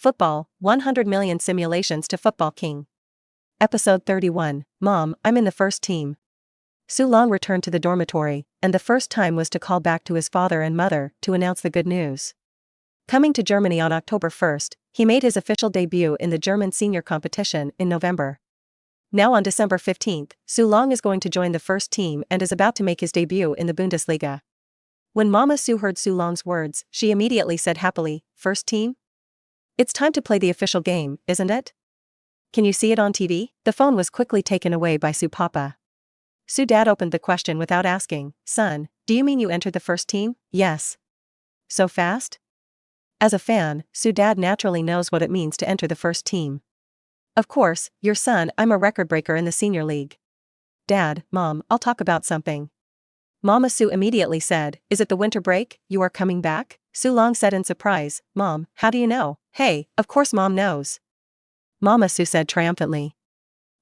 Football, 100 million simulations to Football King. Episode 31, Mom, I'm in the first team. Su Long returned to the dormitory, and the first time was to call back to his father and mother to announce the good news. Coming to Germany on October 1st, he made his official debut in the German senior competition in November. Now on December 15th, Su Long is going to join the first team and is about to make his debut in the Bundesliga. When Mama Su heard Su Long's words, she immediately said happily, "First team? It's time to play the official game, isn't it? Can you see it on TV?" The phone was quickly taken away by Su Papa. Su Dad opened the question without asking, "Son, do you mean you entered the first team?" "Yes." "So fast?" As a fan, Su Dad naturally knows what it means to enter the first team. "Of course, your son, I'm a record breaker in the senior league." "Dad, Mom, I'll talk about something." Mama Su immediately said, "Is it the winter break, you are coming back?" Su Long said in surprise, "Mom, how do you know?" "Hey, of course Mom knows." Mama Su said triumphantly.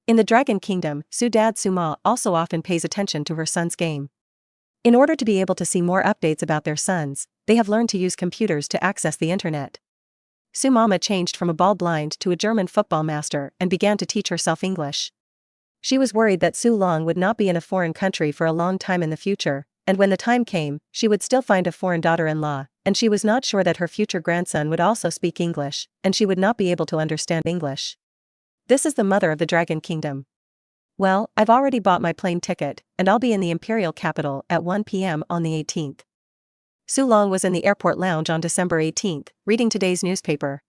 In the Dragon Kingdom, Su Dad Su Ma also often pays attention to her son's game. In order to be able to see more updates about their sons, they have learned to use computers to access the internet. Su Mama changed from a ball blind to a German football master and began to teach herself English. She was worried that Su Long would not be in a foreign country for a long time in the future, and when the time came, she would still find a foreign daughter-in-law, and she was not sure that her future grandson would also speak English, and she would not be able to understand English. This is the mother of the Dragon Kingdom. "Well, I've already bought my plane ticket, and I'll be in the imperial capital at 1 p.m. on the 18th. Su Long was in the airport lounge on December 18th, reading today's newspaper.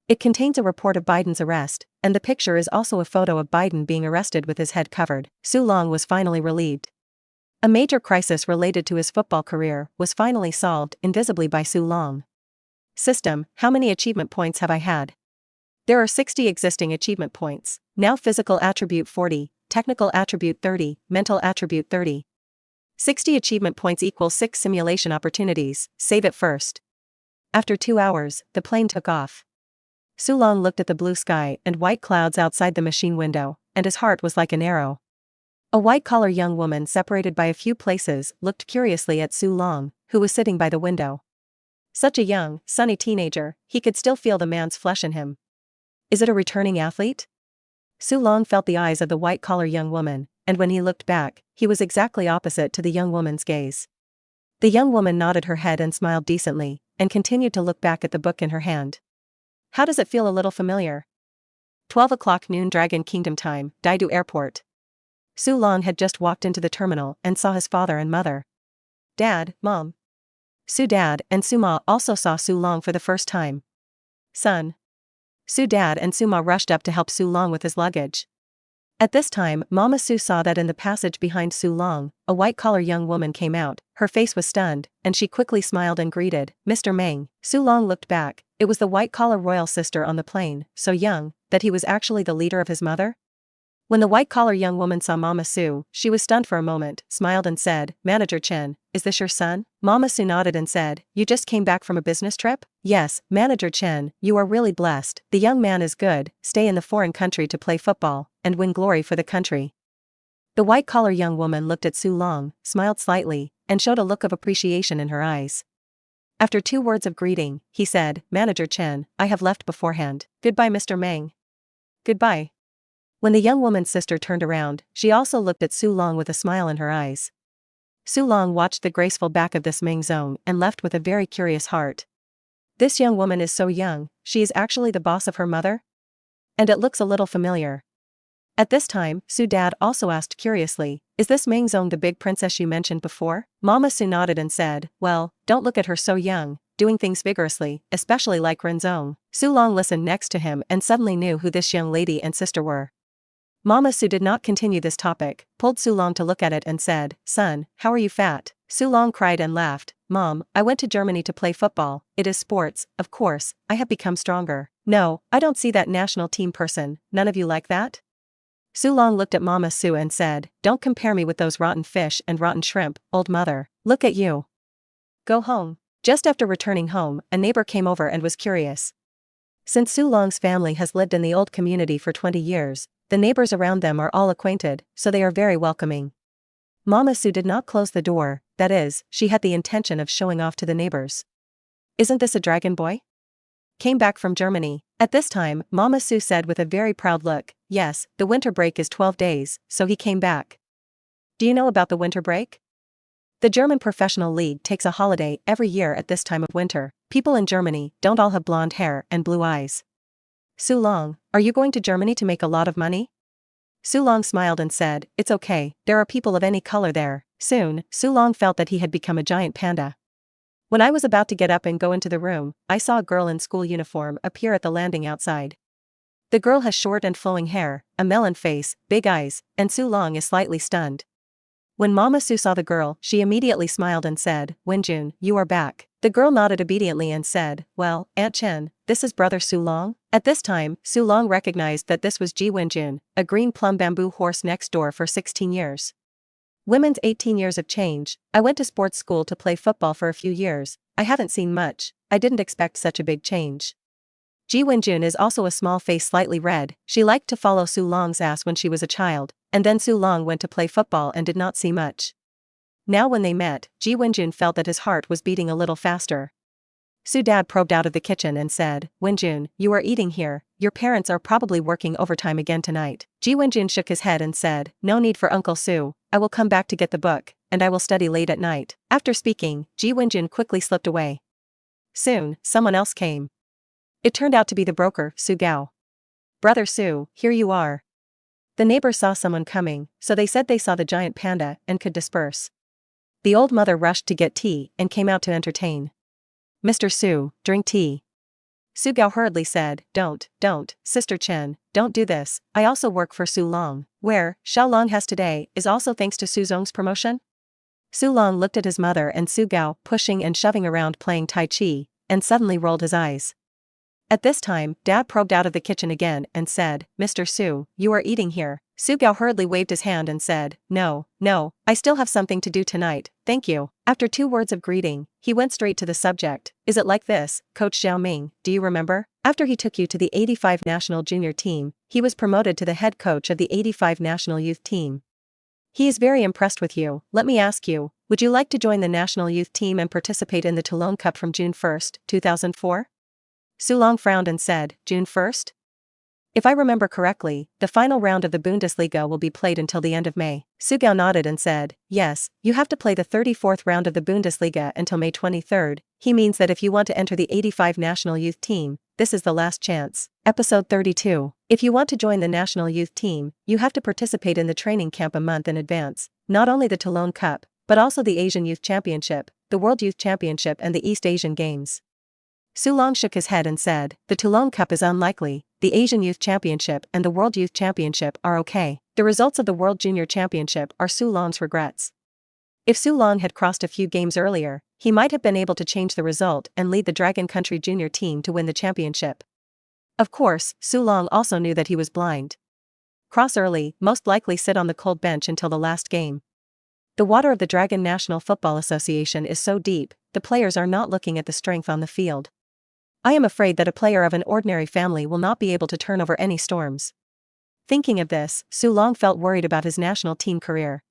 It contains a report of Biden's arrest, and the picture is also a photo of Biden being arrested with his head covered. Su Long was finally relieved. A major crisis related to his football career was finally solved invisibly by Su Long. System, how many achievement points have I had? There are 60 existing achievement points. Now physical attribute 40, technical attribute 30, mental attribute 30. 60 achievement points equals 6 simulation opportunities, save it first. After 2 hours, the plane took off. Su Long looked at the blue sky and white clouds outside the machine window, and his heart was like an arrow. A white-collar young woman separated by a few places looked curiously at Su Long, who was sitting by the window. Such a young, sunny teenager, he could still feel the man's flesh in him. Is it a returning athlete? Su Long felt the eyes of the white-collar young woman, and when he looked back, he was exactly opposite to the young woman's gaze. The young woman nodded her head and smiled decently, and continued to look back at the book in her hand. How does it feel? A little familiar? 12 o'clock noon Dragon Kingdom time, Daidu Airport. Su Long had just walked into the terminal and saw his father and mother. Dad, Mom. Su Dad and Su Ma also saw Su Long for the first time. Son. Su Dad and Su Ma rushed up to help Su Long with his luggage. At this time, Mama Su saw that in the passage behind Su Long, a white-collar young woman came out. Her face was stunned, and she quickly smiled and greeted, "Mr. Meng." Su Long looked back. It was the white-collar royal sister on the plane, so young, that he was actually the leader of his mother? When the white-collar young woman saw Mama Su, she was stunned for a moment, smiled and said, "Manager Chen, is this your son?" Mama Su nodded and said, "You just came back from a business trip?" "Yes, Manager Chen, you are really blessed. The young man is good, stay in the foreign country to play football, and win glory for the country." The white-collar young woman looked at Su Long, smiled slightly, and showed a look of appreciation in her eyes. After 2 words of greeting, he said, "Manager Chen, I have left beforehand. Goodbye Mr. Meng." "Goodbye." When the young woman's sister turned around, she also looked at Su Long with a smile in her eyes. Su Long watched the graceful back of this Meng Zong and left with a very curious heart. This young woman is so young, she is actually the boss of her mother? And it looks a little familiar. At this time, Su Dad also asked curiously, "Is this Meng Zong the big princess you mentioned before?" Mama Su nodded and said, "Well, don't look at her so young, doing things vigorously, especially like Ren Zong." Su Long listened next to him and suddenly knew who this young lady and sister were. Mama Su did not continue this topic, pulled Su Long to look at it and said, "Son, how are you fat?" Su Long cried and laughed, "Mom, I went to Germany to play football. It is sports, of course, I have become stronger." "No, I don't see that national team person, none of you like that?" Su Long looked at Mama Su and said, "Don't compare me with those rotten fish and rotten shrimp, old mother. Look at you. Go home." Just after returning home, a neighbor came over and was curious. Since Su Long's family has lived in the old community for 20 years, the neighbors around them are all acquainted, so they are very welcoming. Mama Su did not close the door, that is, she had the intention of showing off to the neighbors. "Isn't this a dragon boy?" came back from Germany. At this time, Mama Sue said with a very proud look, yes, the winter break is 12 days, so he came back. Do you know about the winter break? The German professional league takes a holiday every year at this time of winter. People in Germany don't all have blonde hair and blue eyes. Su Long, are you going to Germany to make a lot of money? Su Long smiled and said, it's okay, there are people of any color there. Soon, Su Long felt that he had become a giant panda. When I was about to get up and go into the room, I saw a girl in school uniform appear at the landing outside. The girl has short and flowing hair, a melon face, big eyes, and Su Long is slightly stunned. When Mama Sue saw the girl, she immediately smiled and said, Wenjun, you are back. The girl nodded obediently and said, well, Aunt Chen, this is brother Su Long? At this time, Su Long recognized that this was Ji Wenjun, a green plum bamboo horse next door for 16 years. Women's 18 years of change. I went to sports school to play football for a few years. I haven't seen much. I didn't expect such a big change. Ji Wenjun is also a small face slightly red. She liked to follow Su Long's ass when she was a child, and then Su Long went to play football and did not see much. Now when they met, Ji Wenjun felt that his heart was beating a little faster. Su Dad probed out of the kitchen and said, Wenjun, you are eating here, your parents are probably working overtime again tonight. Ji Wenjun shook his head and said, no need for Uncle Su, I will come back to get the book, and I will study late at night. After speaking, Ji Wenjun quickly slipped away. Soon, someone else came. It turned out to be the broker, Su Gao. Brother Su, here you are. The neighbors saw someone coming, so they said they saw the giant panda and could disperse. The old mother rushed to get tea and came out to entertain. Mr. Su, drink tea. Su Gao hurriedly said, don't, Sister Chen, don't do this, I also work for Su Long. Where, Xiao Long has today, is also thanks to Su Zong's promotion? Su Long looked at his mother and Su Gao pushing and shoving around playing Tai Chi, and suddenly rolled his eyes. At this time, Dad probed out of the kitchen again and said, Mr. Su, you are eating here. Su Gao hurriedly waved his hand and said, no, I still have something to do tonight, thank you. After 2 words of greeting, he went straight to the subject. Is it like this, Coach Xiaoming, do you remember? After he took you to the 85 national junior team, he was promoted to the head coach of the 85 national youth team. He is very impressed with you. Let me ask you, would you like to join the national youth team and participate in the Toulon Cup from June 1, 2004? Su Long frowned and said, June 1st? If I remember correctly, the final round of the Bundesliga will be played until the end of May. Su Gao nodded and said, yes, you have to play the 34th round of the Bundesliga until May 23rd. He means that if you want to enter the 85 national youth team, this is the last chance. Episode 32. If you want to join the national youth team, you have to participate in the training camp a month in advance. Not only the Toulon Cup, but also the Asian Youth Championship, the World Youth Championship and the East Asian Games. Su Long shook his head and said, the Toulon Cup is unlikely, the Asian Youth Championship and the World Youth Championship are okay. The results of the World Junior Championship are Su Long's regrets. If Su Long had crossed a few games earlier, he might have been able to change the result and lead the Dragon Country junior team to win the championship. Of course, Su Long also knew that he was blind. Cross early, most likely sit on the cold bench until the last game. The water of the Dragon National Football Association is so deep, the players are not looking at the strength on the field. I am afraid that a player of an ordinary family will not be able to turn over any storms. Thinking of this, Su Long felt worried about his national team career.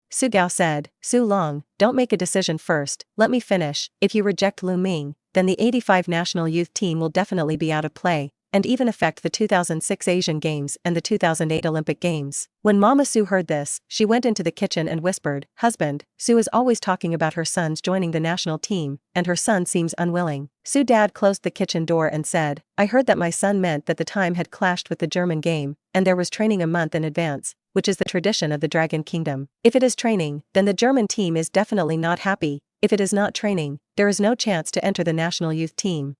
Su Gao said, Su Long, don't make a decision first, let me finish. If you reject Lu Ming, then the 85 national youth team will definitely be out of play, and even affect the 2006 Asian Games and the 2008 Olympic Games. When Mama Su heard this, she went into the kitchen and whispered, husband, Su is always talking about her sons joining the national team, and her son seems unwilling. Su Dad closed the kitchen door and said, I heard that my son meant that the time had clashed with the German game, and there was training a month in advance, which is the tradition of the Dragon Kingdom. If it is training, then the German team is definitely not happy. If it is not training, there is no chance to enter the national youth team.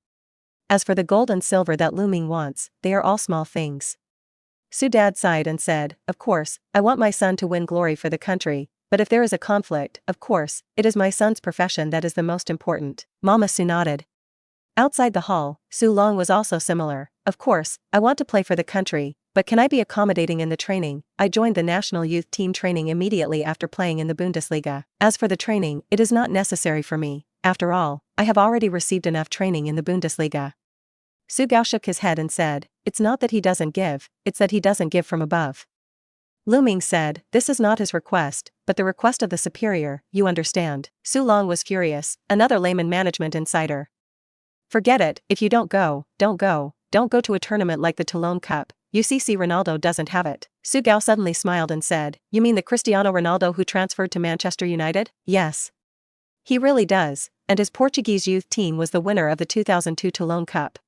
As for the gold and silver that Lu Ming wants, they are all small things. Su Dad sighed and said, of course, I want my son to win glory for the country, but if there is a conflict, of course, it is my son's profession that is the most important. Mama Su nodded. Outside the hall, Su Long was also similar. Of course, I want to play for the country, but can I be accommodating in the training? I joined the national youth team training immediately after playing in the Bundesliga. As for the training, it is not necessary for me. After all, I have already received enough training in the Bundesliga. Su Gao shook his head and said, it's not that he doesn't give, it's that he doesn't give from above. Lu Ming said, this is not his request, but the request of the superior, you understand. Su Long was furious, another layman management insider. Forget it, if you don't go, don't go. Don't go to a tournament like the Toulon Cup. UCC Ronaldo doesn't have it. Su Gao suddenly smiled and said, "You mean the Cristiano Ronaldo who transferred to Manchester United?" "Yes. He really does, and his Portuguese youth team was the winner of the 2002 Toulon Cup."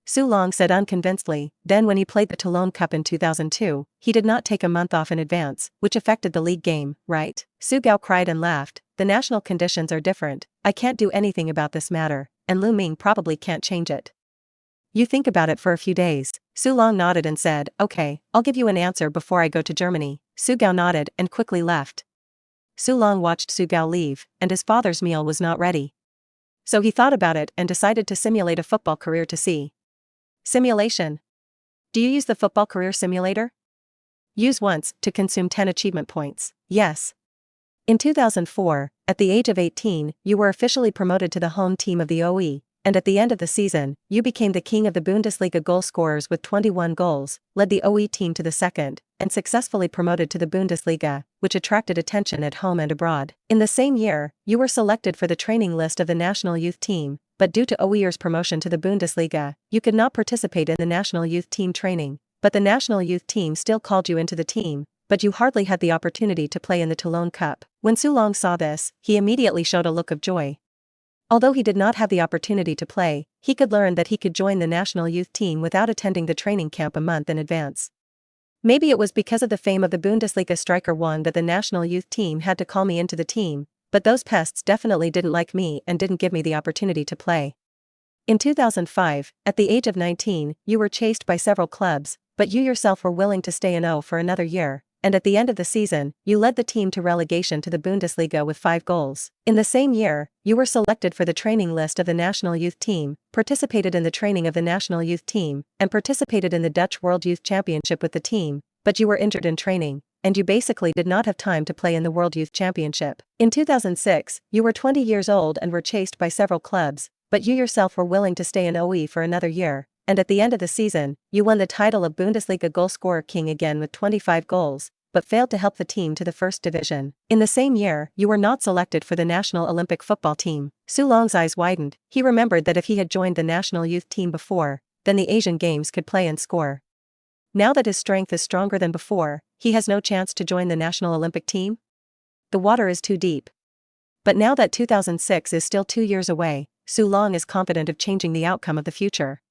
Su Long said unconvincedly. Then when he played the Toulon Cup in 2002, he did not take a month off in advance, which affected the league game, right? Su Gao cried and laughed. "The national conditions are different. I can't do anything about this matter, and Lu Ming probably can't change it. You think about it for a few days." Su Long nodded and said, "Okay, I'll give you an answer before I go to Germany." Su Gao nodded and quickly left. Su Long watched Su Gao leave, and his father's meal was not ready. So he thought about it and decided to simulate a football career to see. Simulation. Do you use the football career simulator? Use once to consume 10 achievement points. Yes. In 2004, at the age of 18, you were officially promoted to the home team of the OE, and at the end of the season, you became the king of the Bundesliga goal scorers with 21 goals, led the OE team to the second, and successfully promoted to the Bundesliga, which attracted attention at home and abroad. In the same year, you were selected for the training list of the national youth team, but due to OE's promotion to the Bundesliga, you could not participate in the national youth team training, but the national youth team still called you into the team, but you hardly had the opportunity to play in the Toulon Cup. When Su Long saw this, he immediately showed a look of joy. Although he did not have the opportunity to play, he could learn that he could join the national youth team without attending the training camp a month in advance. Maybe it was because of the fame of the Bundesliga striker one that the national youth team had to call me into the team, but those pests definitely didn't like me and didn't give me the opportunity to play. In 2005, at the age of 19, you were chased by several clubs, but you yourself were willing to stay in O for another year, and at the end of the season, you led the team to relegation to the Bundesliga with 5 goals. In the same year, you were selected for the training list of the national youth team, participated in the training of the national youth team, and participated in the Dutch World Youth Championship with the team, but you were injured in training, and you basically did not have time to play in the World Youth Championship. In 2006, you were 20 years old and were chased by several clubs, but you yourself were willing to stay in OE for another year, and at the end of the season, you won the title of Bundesliga goalscorer king again with 25 goals, but failed to help the team to the first division. In the same year, you were not selected for the national Olympic football team. Su Long's eyes widened. He remembered that if he had joined the national youth team before, then the Asian Games could play and score. Now that his strength is stronger than before, he has no chance to join the national Olympic team? The water is too deep. But now that 2006 is still 2 years away, Su Long is confident of changing the outcome of the future.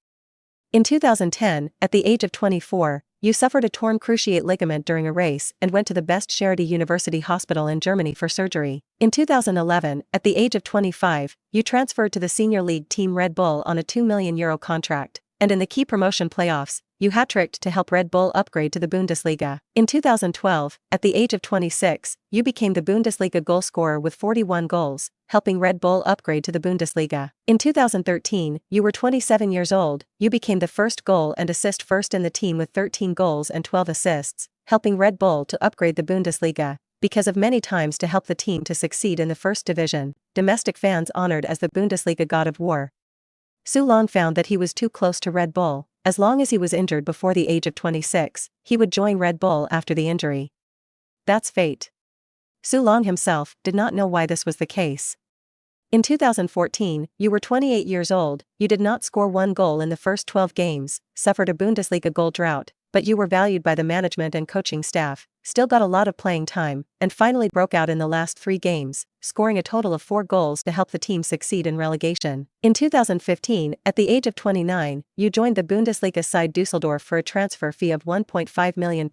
In 2010, at the age of 24, you suffered a torn cruciate ligament during a race and went to the Best Charity University Hospital in Germany for surgery. In 2011, at the age of 25, you transferred to the senior league team Red Bull on a €2 million contract, and in the key promotion playoffs, you hat-tricked to help Red Bull upgrade to the Bundesliga. In 2012, at the age of 26, you became the Bundesliga goalscorer with 41 goals, helping Red Bull upgrade to the Bundesliga. In 2013, you were 27 years old, you became the first goal and assist first in the team with 13 goals and 12 assists, helping Red Bull to upgrade the Bundesliga. Because of many times to help the team to succeed in the first division, domestic fans honored as the Bundesliga God of War. Su Long found that he was too close to Red Bull. As long as he was injured before the age of 26, he would join Red Bull after the injury. That's fate. Su Long himself did not know why this was the case. In 2014, you were 28 years old, you did not score 1 goal in the first 12 games, suffered a Bundesliga goal drought, but you were valued by the management and coaching staff, still got a lot of playing time, and finally broke out in the last 3 games, scoring a total of 4 goals to help the team succeed in relegation. In 2015, at the age of 29, you joined the Bundesliga side Düsseldorf for a transfer fee of £1.5 million,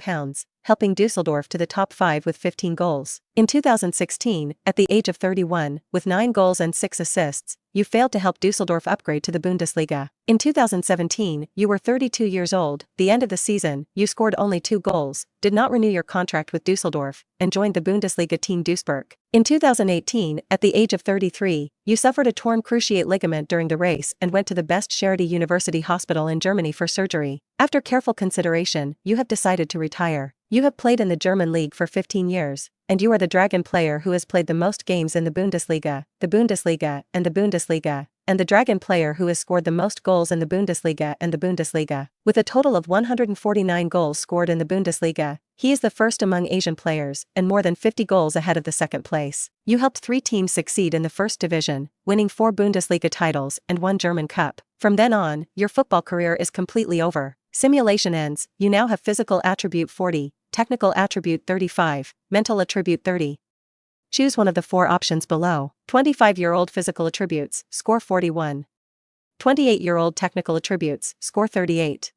helping Düsseldorf to the top 5 with 15 goals. In 2016, at the age of 31, with 9 goals and 6 assists, you failed to help Düsseldorf upgrade to the Bundesliga. In 2017, you were 32 years old, the end of the season, you scored only 2 goals, did not renew your contract with Düsseldorf, and joined the Bundesliga team Duisburg. In 2018, at the age of 33, you suffered a torn cruciate ligament during the race and went to the Best Charity University Hospital in Germany for surgery. After careful consideration, you have decided to retire. You have played in the German league for 15 years, and you are the Dragon player who has played the most games in the Bundesliga, and the Bundesliga, and the Dragon player who has scored the most goals in the Bundesliga and the Bundesliga. With a total of 149 goals scored in the Bundesliga, he is the first among Asian players and more than 50 goals ahead of the second place. You helped 3 teams succeed in the first division, winning 4 Bundesliga titles and 1 German Cup. From then on, your football career is completely over. Simulation ends. You now have physical attribute 40, technical attribute 35, mental attribute 30. Choose one of the 4 options below. 25-year-old physical attributes, score 41. 28-year-old technical attributes, score 38.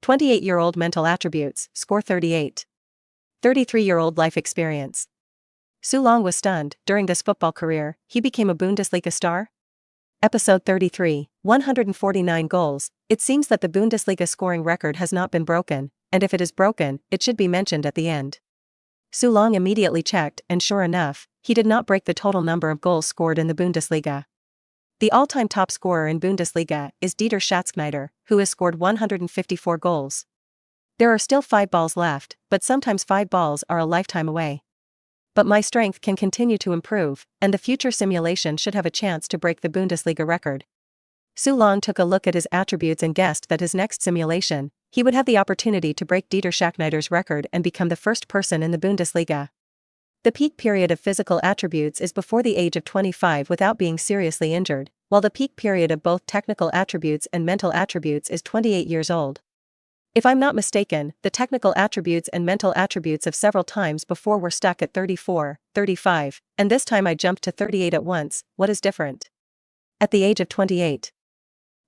28-year-old mental attributes, score 38. 33-year-old life experience. Su Long was stunned. During this football career, he became a Bundesliga star? Episode 33, 149 goals. It seems that the Bundesliga scoring record has not been broken, and if it is broken, it should be mentioned at the end. Su Long immediately checked, and sure enough, he did not break the total number of goals scored in the Bundesliga. The all-time top scorer in Bundesliga is Dieter Schatzkneider, who has scored 154 goals. There are still 5 balls left, but sometimes 5 balls are a lifetime away. But my strength can continue to improve, and the future simulation should have a chance to break the Bundesliga record. Su Long took a look at his attributes and guessed that his next simulation, he would have the opportunity to break Dieter Schatzkneider's record and become the first person in the Bundesliga. The peak period of physical attributes is before the age of 25 without being seriously injured, while the peak period of both technical attributes and mental attributes is 28 years old. If I'm not mistaken, the technical attributes and mental attributes of several times before were stuck at 34, 35, and this time I jumped to 38 at once. What is different? At the age of 28.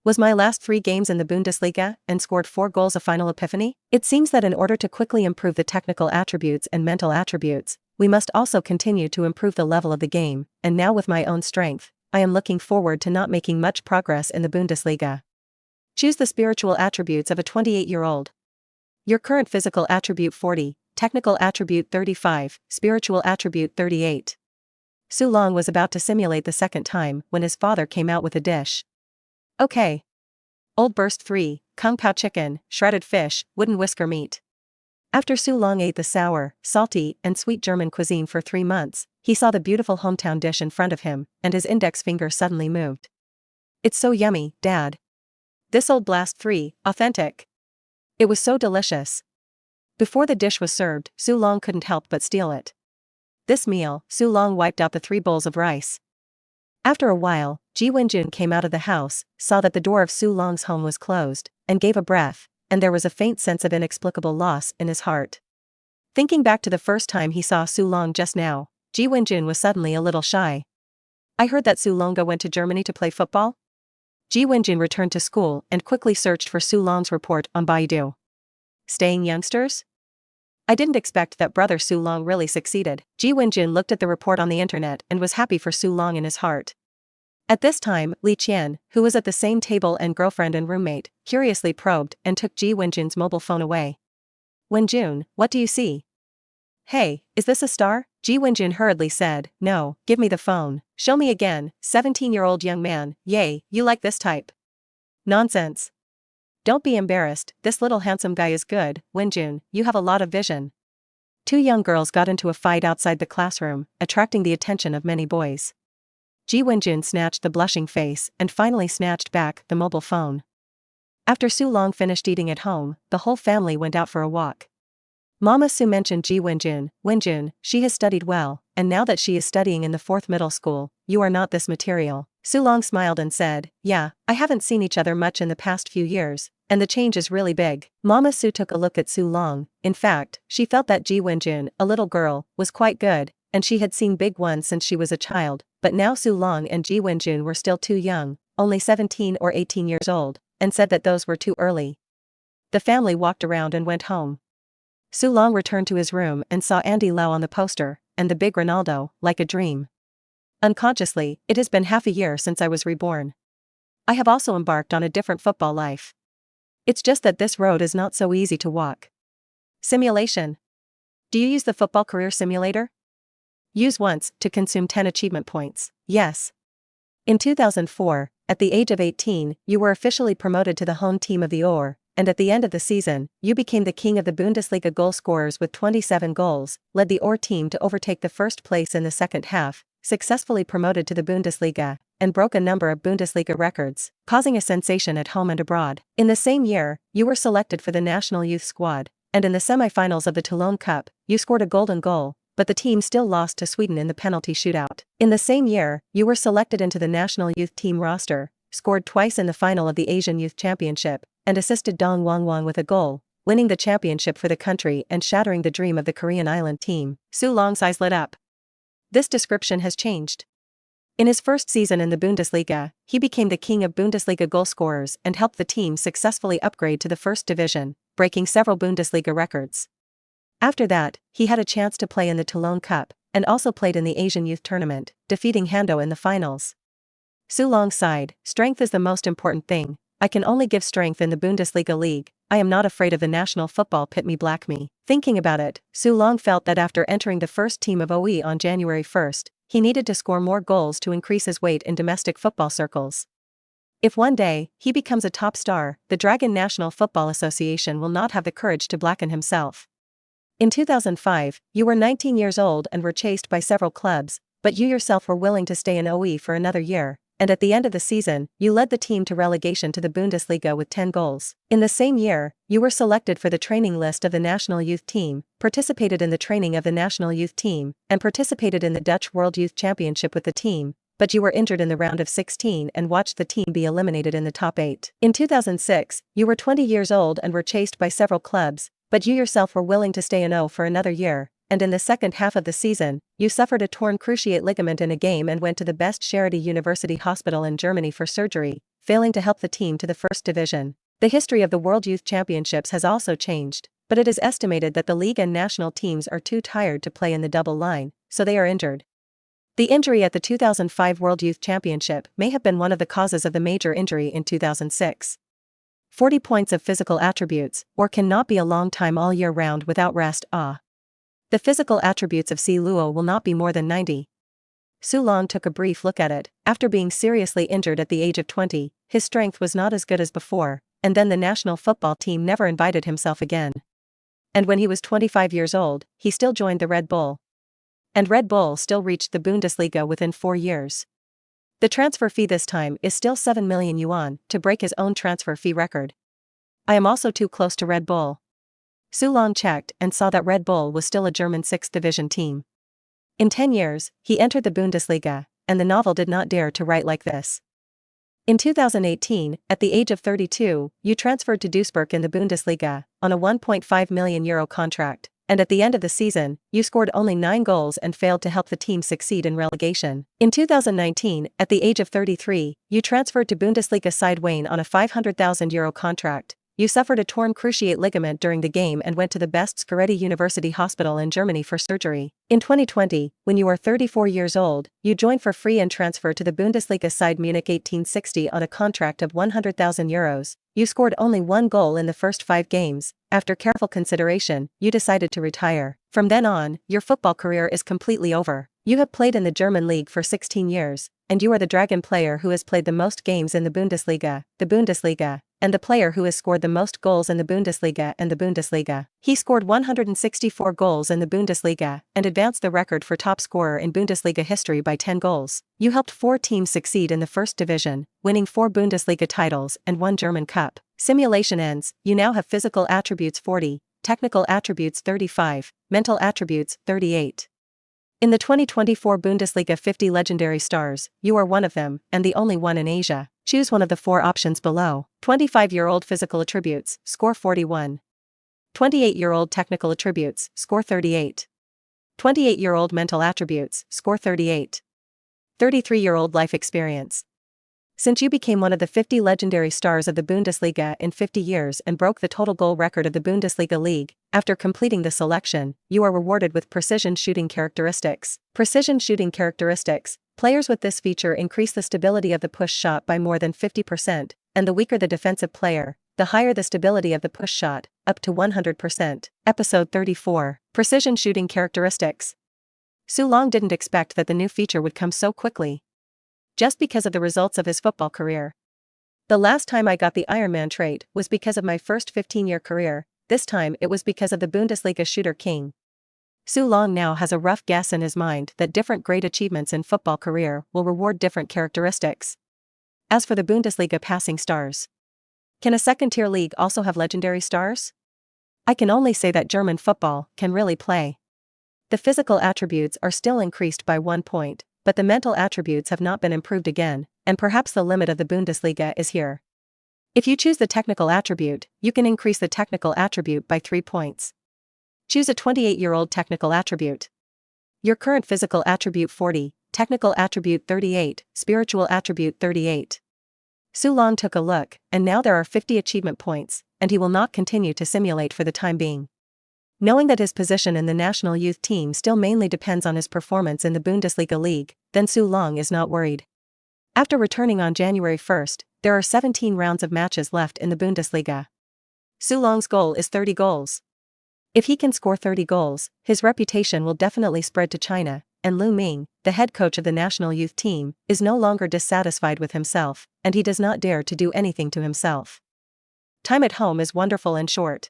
Was my last 3 games in the Bundesliga and scored 4 goals a final epiphany? It seems that in order to quickly improve the technical attributes and mental attributes, we must also continue to improve the level of the game, and now with my own strength, I am looking forward to not making much progress in the Bundesliga. Choose the spiritual attributes of a 28-year-old. Your current physical attribute 40, technical attribute 35, spiritual attribute 38. Su Long was about to simulate the second time when his father came out with a dish. Okay. Old Burst 3, Kung Pao chicken, shredded fish, wooden whisker meat. After Su Long ate the sour, salty, and sweet German cuisine for 3 months, he saw the beautiful hometown dish in front of him, and his index finger suddenly moved. It's so yummy, Dad. This old Blast 3, authentic. It was so delicious. Before the dish was served, Su Long couldn't help but steal it. This meal, Su Long wiped out the 3 bowls of rice. After a while, Ji Wenjun came out of the house, saw that the door of Su Long's home was closed, and gave a breath, and there was a faint sense of inexplicable loss in his heart. Thinking back to the first time he saw Su Long just now, Ji Wenjun was suddenly a little shy. I heard that Su Longa went to Germany to play football? Ji Wenjun returned to school and quickly searched for Su Long's report on Baidu. Staying youngsters? I didn't expect that brother Su Long really succeeded. Ji Wenjun looked at the report on the internet and was happy for Su Long in his heart. At this time, Li Qian, who was at the same table and girlfriend and roommate, curiously probed and took Ji Wenjun's mobile phone away. Wenjun, what do you see? Hey, is this a star? Ji Wenjun hurriedly said, no, give me the phone. Show me again, 17-year-old young man, yay, you like this type. Nonsense. Don't be embarrassed, this little handsome guy is good, Wenjun, you have a lot of vision. 2 young girls got into a fight outside the classroom, attracting the attention of many boys. Ji Wenjun snatched the blushing face and finally snatched back the mobile phone. After Su Long finished eating at home, the whole family went out for a walk. Mama Su mentioned Ji Wenjun, Wenjun, she has studied well, and now that she is studying in the 4th middle school, you are not this material. Su Long smiled and said, yeah, I haven't seen each other much in the past few years, and the change is really big. Mama Su took a look at Su Long. In fact, she felt that Ji Wenjun, a little girl, was quite good, and she had seen big ones since she was a child, but now Su Long and Ji Wenjun were still too young, only 17 or 18 years old, and said that those were too early. The family walked around and went home. Su Long returned to his room and saw Andy Lau on the poster, and the big Ronaldo, like a dream. Unconsciously, it has been half a year since I was reborn. I have also embarked on a different football life. It's just that this road is not so easy to walk. Simulation. Do you use the football career simulator? Use once to consume 10 achievement points. Yes. In 2004, at the age of 18, you were officially promoted to the home team of the OR, and at the end of the season, you became the king of the Bundesliga goal scorers with 27 goals, led the OR team to overtake the first place in the second half, successfully promoted to the Bundesliga, and broke a number of Bundesliga records, causing a sensation at home and abroad. In the same year, you were selected for the national youth squad, and in the semi-finals of the Toulon Cup, you scored a golden goal, but the team still lost to Sweden in the penalty shootout. In the same year, you were selected into the national youth team roster, scored twice in the final of the Asian Youth Championship, and assisted Dong Wangwang with a goal, winning the championship for the country and shattering the dream of the Korean island team. Su Long's eyes lit up. This description has changed. In his first season in the Bundesliga, he became the king of Bundesliga goalscorers and helped the team successfully upgrade to the first division, breaking several Bundesliga records. After that, he had a chance to play in the Toulon Cup, and also played in the Asian Youth Tournament, defeating Hando in the finals. Su Long sighed, "Strength is the most important thing. I can only give strength in the Bundesliga league. I am not afraid of the national football pit me black me." Thinking about it, Su Long felt that after entering the first team of OE on January 1st, he needed to score more goals to increase his weight in domestic football circles. If one day, he becomes a top star, the Dragon National Football Association will not have the courage to blacken himself. In 2005, you were 19 years old and were chased by several clubs, but you yourself were willing to stay in OE for another year, and at the end of the season, you led the team to relegation to the Bundesliga with 10 goals. In the same year, you were selected for the training list of the national youth team, participated in the training of the national youth team, and participated in the Dutch World Youth Championship with the team, but you were injured in the round of 16 and watched the team be eliminated in the top 8. In 2006, you were 20 years old and were chased by several clubs, but you yourself were willing to stay in O for another year, and in the second half of the season, you suffered a torn cruciate ligament in a game and went to the best Charité University Hospital in Germany for surgery, failing to help the team to the first division. The history of the World Youth Championships has also changed, but it is estimated that the league and national teams are too tired to play in the double line, so they are injured. The injury at the 2005 World Youth Championship may have been one of the causes of the major injury in 2006. 40 points of physical attributes, or cannot be a long time all year round without rest. The physical attributes of Si Luo will not be more than 90. Su Long took a brief look at it. After being seriously injured at the age of 20, his strength was not as good as before, and then the national football team never invited himself again. And when he was 25 years old, he still joined the Red Bull. And Red Bull still reached the Bundesliga within 4 years. The transfer fee this time is still 7 million yuan, to break his own transfer fee record. I am also too close to Red Bull. Su Long checked and saw that Red Bull was still a German 6th division team. In 10 years, he entered the Bundesliga, and the novel did not dare to write like this. In 2018, at the age of 32, you transferred to Duisburg in the Bundesliga, on a €1.5 million contract, and at the end of the season, you scored only 9 goals and failed to help the team succeed in relegation. In 2019, at the age of 33, you transferred to Bundesliga side Wayne on a €500,000 contract. You suffered a torn cruciate ligament during the game and went to the best Charité University Hospital in Germany for surgery. In 2020, when you were 34 years old, you joined for free and transferred to the Bundesliga side Munich 1860 on a contract of €100,000. You scored only 1 goal in the first 5 games. After careful consideration, you decided to retire. From then on, your football career is completely over. You have played in the German league for 16 years, and you are the Dragon player who has played the most games in the Bundesliga, and the player who has scored the most goals in the Bundesliga and the Bundesliga. He scored 164 goals in the Bundesliga and advanced the record for top scorer in Bundesliga history by 10 goals. You helped 4 teams succeed in the first division, winning 4 Bundesliga titles and 1 German Cup. Simulation ends. You now have physical attributes 40, technical attributes 35, mental attributes 38. In the 2024 Bundesliga 50 legendary stars, you are one of them, and the only one in Asia. Choose one of the 4 options below. 25-year-old physical attributes, score 41. 28-year-old technical attributes, score 38. 28-year-old mental attributes, score 38. 33-year-old life experience. Since you became one of the 50 legendary stars of the Bundesliga in 50 years and broke the total goal record of the Bundesliga league, after completing the selection, you are rewarded with precision shooting characteristics. Precision shooting characteristics. Players with this feature increase the stability of the push shot by more than 50%, and the weaker the defensive player, the higher the stability of the push shot, up to 100%. Episode 34. Precision shooting characteristics. Su Long didn't expect that the new feature would come so quickly. Just because of the results of his football career. The last time I got the Ironman trait was because of my first 15-year career. This time it was because of the Bundesliga shooter king. Su Long now has a rough guess in his mind that different great achievements in football career will reward different characteristics. As for the Bundesliga passing stars, can a second-tier league also have legendary stars? I can only say that German football can really play. The physical attributes are still increased by 1 point, but the mental attributes have not been improved again, and perhaps the limit of the Bundesliga is here. If you choose the technical attribute, you can increase the technical attribute by 3 points. Choose a 28-year-old technical attribute. Your current physical attribute 40, technical attribute 38, spiritual attribute 38. Su Long took a look, and now there are 50 achievement points, and he will not continue to simulate for the time being. Knowing that his position in the national youth team still mainly depends on his performance in the Bundesliga league, then Su Long is not worried. After returning on January 1st, there are 17 rounds of matches left in the Bundesliga. Su Long's goal is 30 goals. If he can score 30 goals, his reputation will definitely spread to China, and Lu Ming, the head coach of the national youth team, is no longer dissatisfied with himself, and he does not dare to do anything to himself. Time at home is wonderful and short.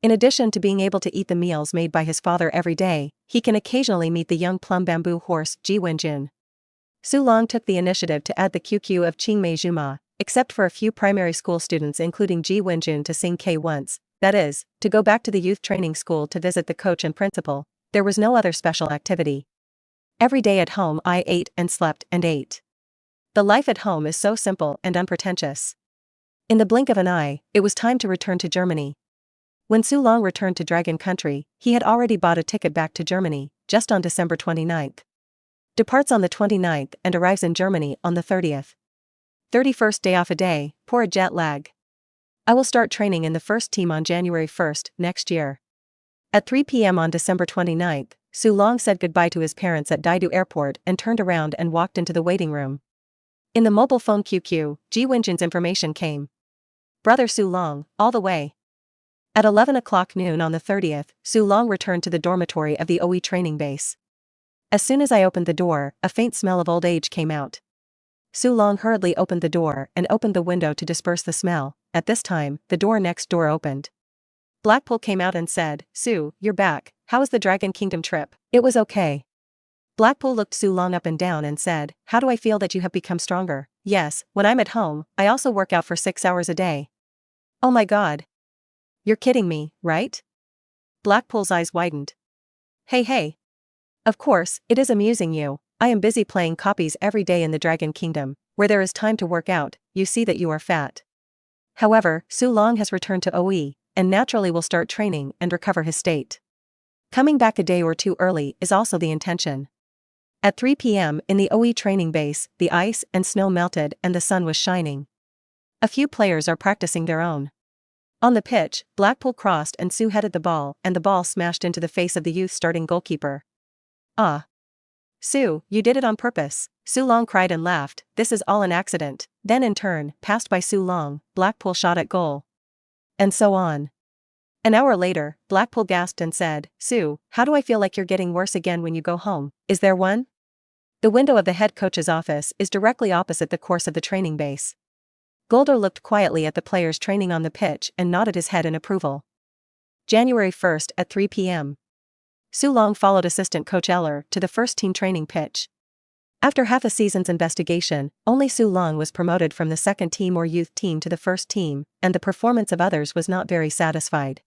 In addition to being able to eat the meals made by his father every day, he can occasionally meet the young plum bamboo horse Ji Wenjun. Su Long took the initiative to add the QQ of Qingmei Zhuma, except for a few primary school students including Ji Wenjun to sing K once, that is, to go back to the youth training school to visit the coach and principal. There was no other special activity. Every day at home I ate and slept and ate. The life at home is so simple and unpretentious. In the blink of an eye, it was time to return to Germany. When Su Long returned to Dragon Country, he had already bought a ticket back to Germany, just on December 29th. Departs on the 29th and arrives in Germany on the 30th. 31st day off a day, poor jet lag. I will start training in the first team on January 1st, next year. At 3 p.m. on December 29th, Su Long said goodbye to his parents at Daidu Airport and turned around and walked into the waiting room. In the mobile phone QQ, Ji Wenjun's information came. Brother Su Long, all the way. At 11 o'clock noon on the 30th, Su Long returned to the dormitory of the OE training base. As soon as I opened the door, a faint smell of old age came out. Su Long hurriedly opened the door and opened the window to disperse the smell. At this time, the door next door opened. Blackpool came out and said, "Su, you're back. How was the Dragon Kingdom trip?" "It was okay." Blackpool looked Su Long up and down and said, "How do I feel that you have become stronger?" "Yes, when I'm at home, I also work out for 6 hours a day." "Oh my God. You're kidding me, right?" Blackpool's eyes widened. Hey. Of course, it is amusing you. I am busy playing copies every day in the Dragon Kingdom, where there is time to work out. You see that you are fat. However, Su Long has returned to OE, and naturally will start training and recover his state. Coming back a day or two early is also the intention. At 3 p.m. in the OE training base, the ice and snow melted and the sun was shining. A few players are practicing their own. On the pitch, Blackpool crossed and Su headed the ball and the ball smashed into the face of the youth starting goalkeeper. "Ah. Su, you did it on purpose." Su Long cried and laughed, "This is all an accident." Then in turn, passed by Su Long, Blackpool shot at goal. And so on. An hour later, Blackpool gasped and said, "Su, how do I feel like you're getting worse again when you go home? Is there one?" The window of the head coach's office is directly opposite the course of the training base. Golder looked quietly at the players training on the pitch and nodded his head in approval. January 1st at 3 p.m. Su Long followed assistant coach Eller to the first team training pitch. After half a season's investigation, only Su Long was promoted from the second team or youth team to the first team, and the performance of others was not very satisfied.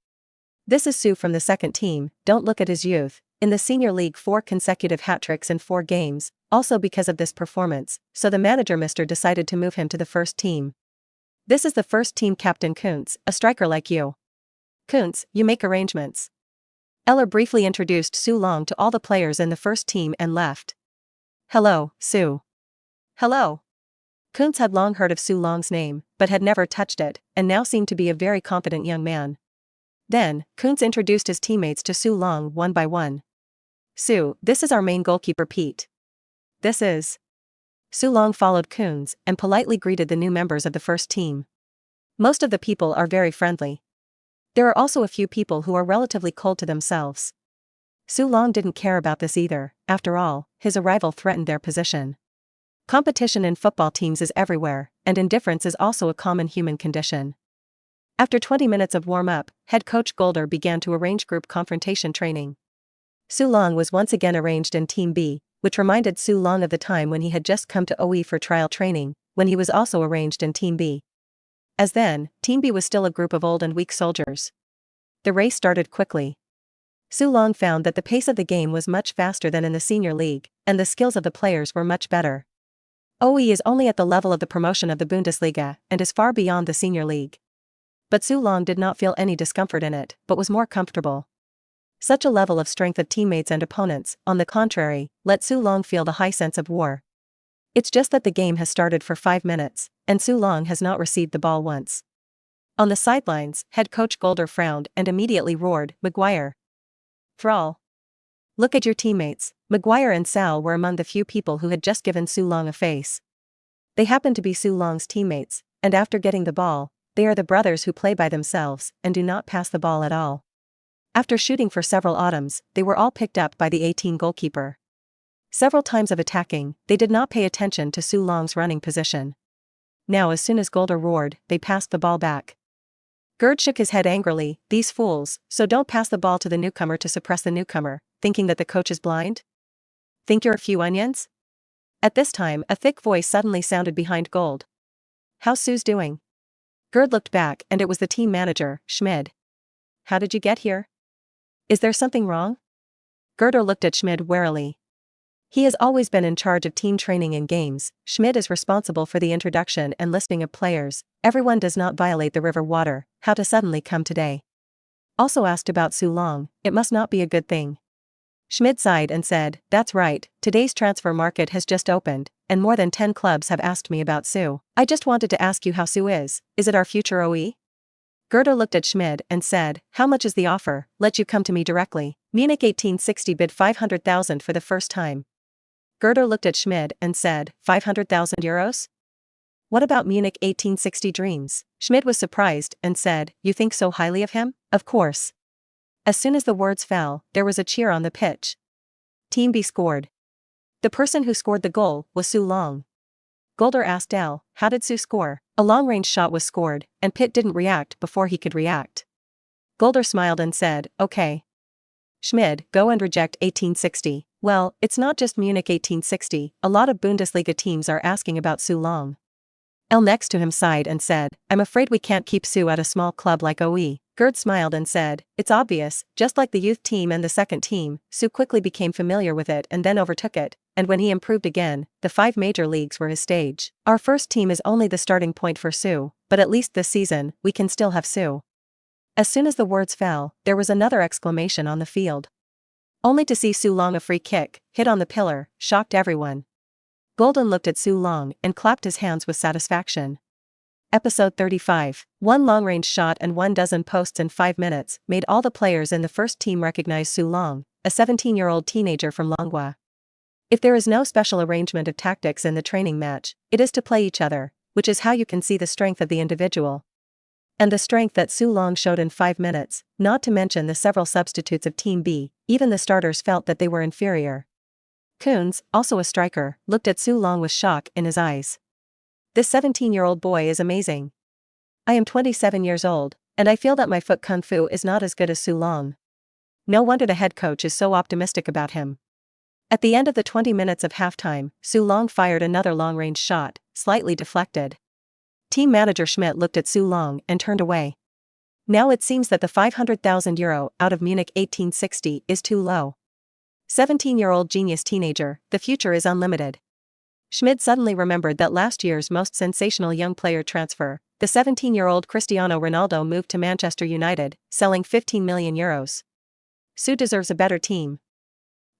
"This is Su from the second team, don't look at his youth. In the senior league 4 consecutive hat-tricks in 4 games, also because of this performance, so the manager Mr. decided to move him to the first team. This is the first team captain Kuntz, a striker like you. Kuntz, you make arrangements." Eller briefly introduced Su Long to all the players in the first team and left. "Hello, Su." "Hello." Kuntz had long heard of Su Long's name, but had never touched it, and now seemed to be a very confident young man. Then, Kuntz introduced his teammates to Su Long one by one. "Su, this is our main goalkeeper Pete. This is..." Su Long followed Kuntz and politely greeted the new members of the first team. Most of the people are very friendly. There are also a few people who are relatively cold to themselves. Su Long didn't care about this either. After all, his arrival threatened their position. Competition in football teams is everywhere, and indifference is also a common human condition. After 20 minutes of warm-up, head coach Golder began to arrange group confrontation training. Su Long was once again arranged in Team B, which reminded Su Long of the time when he had just come to OE for trial training, when he was also arranged in Team B. As then, Team B was still a group of old and weak soldiers. The race started quickly. Su Long found that the pace of the game was much faster than in the senior league, and the skills of the players were much better. OE is only at the level of the promotion of the Bundesliga and is far beyond the senior league. But Su Long did not feel any discomfort in it, but was more comfortable. Such a level of strength of teammates and opponents, on the contrary, let Su Long feel the high sense of war. It's just that the game has started for 5 minutes, and Su Long has not received the ball once. On the sidelines, head coach Golder frowned and immediately roared, "Maguire! Thrall! Look at your teammates." Maguire and Sal were among the few people who had just given Su Long a face. They happened to be Su Long's teammates, and after getting the ball, they are the brothers who play by themselves and do not pass the ball at all. After shooting for several autumns, they were all picked up by the 18 goalkeeper. Several times of attacking, they did not pay attention to Su Long's running position. Now as soon as Golder roared, they passed the ball back. Gerd shook his head angrily, "These fools, so don't pass the ball to the newcomer to suppress the newcomer, thinking that the coach is blind? Think you're a few onions?" At this time a thick voice suddenly sounded behind Gold. "How's Su's doing?" Gerd looked back and it was the team manager, Schmid. "How did you get here? Is there something wrong?" Gerder looked at Schmid warily. He has always been in charge of team training and games. Schmid is responsible for the introduction and listing of players. Everyone does not violate the river water. How to suddenly come today? Also asked about Su Long. It must not be a good thing. Schmid sighed and said, "That's right, today's transfer market has just opened, and more than 10 clubs have asked me about Su. I just wanted to ask you how Su is. Is it our future OE?" Gerda looked at Schmid and said, "How much is the offer? Let you come to me directly." Munich 1860 bid 500,000 for the first time. Gerda looked at Schmid and said, 500,000 euros? What about Munich 1860 dreams? Schmid was surprised and said, "You think so highly of him?" "Of course." As soon as the words fell, there was a cheer on the pitch. Team B scored. The person who scored the goal was Su Long. Golder asked Al, "How did Su score?" A long-range shot was scored, and Pitt didn't react before he could react. Golder smiled and said, "Okay. Schmid, go and reject 1860. Well, it's not just Munich 1860, a lot of Bundesliga teams are asking about Su Long." El next to him sighed and said, "I'm afraid we can't keep Su at a small club like OE. Gerd smiled and said, "It's obvious, just like the youth team and the second team, Su quickly became familiar with it and then overtook it, and when he improved again, the 5 major leagues were his stage. Our first team is only the starting point for Su, but at least this season, we can still have Su." As soon as the words fell, there was another exclamation on the field. Only to see Su Long a free kick, hit on the pillar, shocked everyone. Golden looked at Su Long and clapped his hands with satisfaction. Episode 35. 1 long-range shot and 1 dozen posts in 5 minutes made all the players in the first team recognize Su Long, a 17-year-old teenager from Langwa. If there is no special arrangement of tactics in the training match, it is to play each other, which is how you can see the strength of the individual. And the strength that Su Long showed in 5 minutes, not to mention the several substitutes of Team B, even the starters felt that they were inferior. Koons, also a striker, looked at Su Long with shock in his eyes. "This 17-year-old boy is amazing. I am 27 years old, and I feel that my foot kung fu is not as good as Su Long. No wonder the head coach is so optimistic about him." At the end of the 20 minutes of halftime, Su Long fired another long-range shot, slightly deflected. Team manager Schmidt looked at Su Long and turned away. Now it seems that the 500,000 euro out of Munich 1860 is too low. 17-year-old genius teenager, the future is unlimited. Schmid suddenly remembered that last year's most sensational young player transfer, the 17-year-old Cristiano Ronaldo, moved to Manchester United, selling 15 million euros. Su deserves a better team.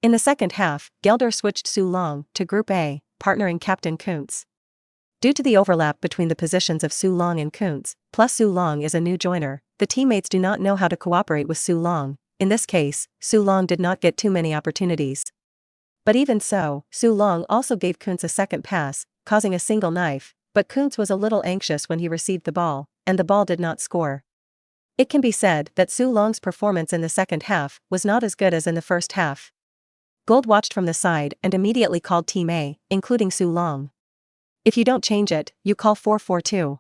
In the second half, Gelder switched Su Long to Group A, partnering captain Kuntz. Due to the overlap between the positions of Su Long and Kuntz, plus Su Long is a new joiner, the teammates do not know how to cooperate with Su Long. In this case, Su Long did not get too many opportunities. But even so, Su Long also gave Kuntz a second pass, causing a single knife, but Kuntz was a little anxious when he received the ball, and the ball did not score. It can be said that Su Long's performance in the second half was not as good as in the first half. Gold watched from the side and immediately called Team A, including Su Long. "If you don't change it, you call 4-4-2.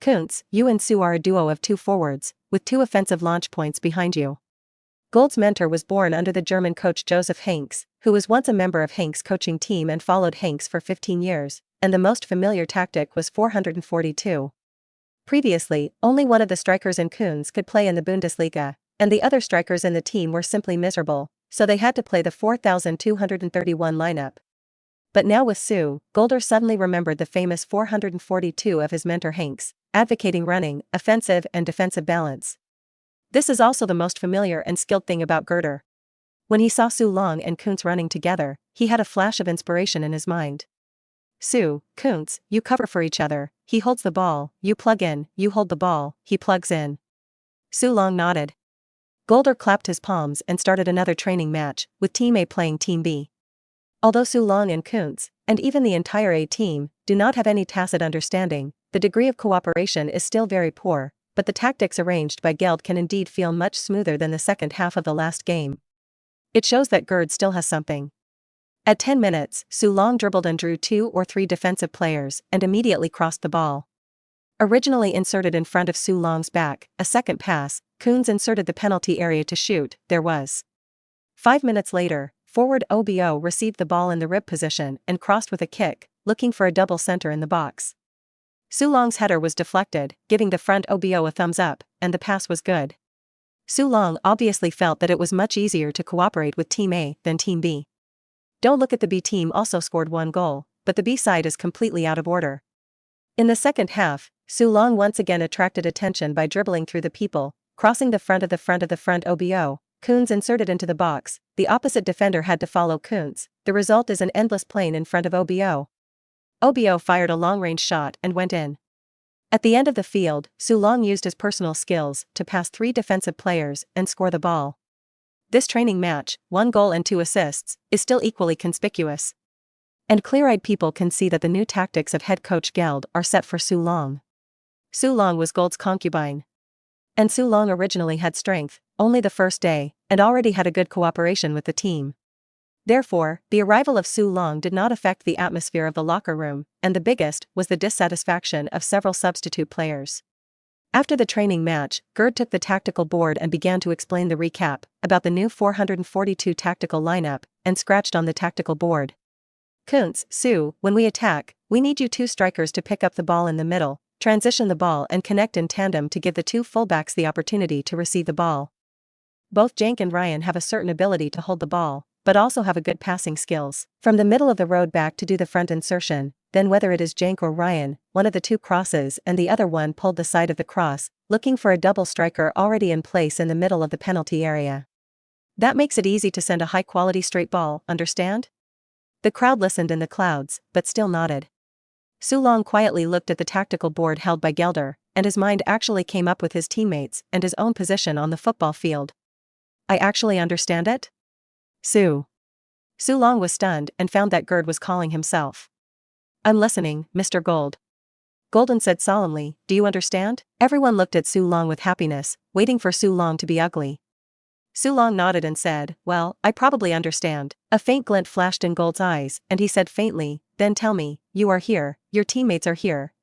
Kuntz, you and Su are a duo of 2 forwards, with 2 offensive launch points behind you. Gold's mentor was born under the German coach Joseph Hanks, who was once a member of Hanks' coaching team and followed Hanks for 15 years, and the most familiar tactic was 442. Previously, only one of the strikers in Kunz could play in the Bundesliga, and the other strikers in the team were simply miserable, so they had to play the 4,231 lineup. But now with Sue, Golder suddenly remembered the famous 442 of his mentor Hanks, advocating running, offensive and defensive balance. This is also the most familiar and skilled thing about Golder. When he saw Sue Long and Kuntz running together, he had a flash of inspiration in his mind. Sue, Kuntz, you cover for each other, he holds the ball, you plug in, you hold the ball, he plugs in. Sue Long nodded. Golder clapped his palms and started another training match, with Team A playing Team B. Although Sue Long and Kuntz, and even the entire A team, do not have any tacit understanding, the degree of cooperation is still very poor, but the tactics arranged by Geld can indeed feel much smoother than the second half of the last game. It shows that Gerd still has something. At 10 minutes, Sue Long dribbled and drew 2 or 3 defensive players and immediately crossed the ball. Originally inserted in front of Sue Long's back, a second pass, Kuntz inserted the penalty area to shoot, there was. 5 minutes later, forward Obo received the ball in the rib position and crossed with a kick, looking for a double center in the box. Sue Long's header was deflected, giving the front Obo a thumbs up, and the pass was good. Sue Long obviously felt that it was much easier to cooperate with Team A than Team B. Don't look at the B team also scored 1 goal, but the B side is completely out of order. In the second half, Sue Long once again attracted attention by dribbling through the people, crossing the front of the front Obo. Kuntz inserted into the box, the opposite defender had to follow Kuntz, the result is an endless plane in front of Obo. Obo fired a long-range shot and went in. At the end of the field, Sue Long used his personal skills to pass 3 defensive players and score the ball. This training match, 1 goal and 2 assists, is still equally conspicuous. And clear-eyed people can see that the new tactics of head coach Geld are set for Sue Long. Sue Long was Gold's concubine. And Sue Long originally had strength, only the first day, and already had a good cooperation with the team. Therefore, the arrival of Sue Long did not affect the atmosphere of the locker room, and the biggest was the dissatisfaction of several substitute players. After the training match, Gerd took the tactical board and began to explain the recap about the new 442 tactical lineup, and scratched on the tactical board. Kuntz, Sue, when we attack, we need you 2 strikers to pick up the ball in the middle, transition the ball and connect in tandem to give the 2 fullbacks the opportunity to receive the ball. Both Jank and Ryan have a certain ability to hold the ball, but also have a good passing skills. From the middle of the road back to do the front insertion, then whether it is Jank or Ryan, one of the 2 crosses and the other one pulled the side of the cross, looking for a double striker already in place in the middle of the penalty area. That makes it easy to send a high-quality straight ball, understand? The crowd listened in the clouds, but still nodded. Sue Long quietly looked at the tactical board held by Gelder, and his mind actually came up with his teammates and his own position on the football field. I actually understand it? Sue Long was stunned and found that Gerd was calling himself. I'm listening, Mr. Gold. Golden said solemnly, do you understand? Everyone looked at Sue Long with happiness, waiting for Sue Long to be ugly. Sue Long nodded and said, well, I probably understand. A faint glint flashed in Gold's eyes, and he said faintly, then tell me, you are here, your teammates are here.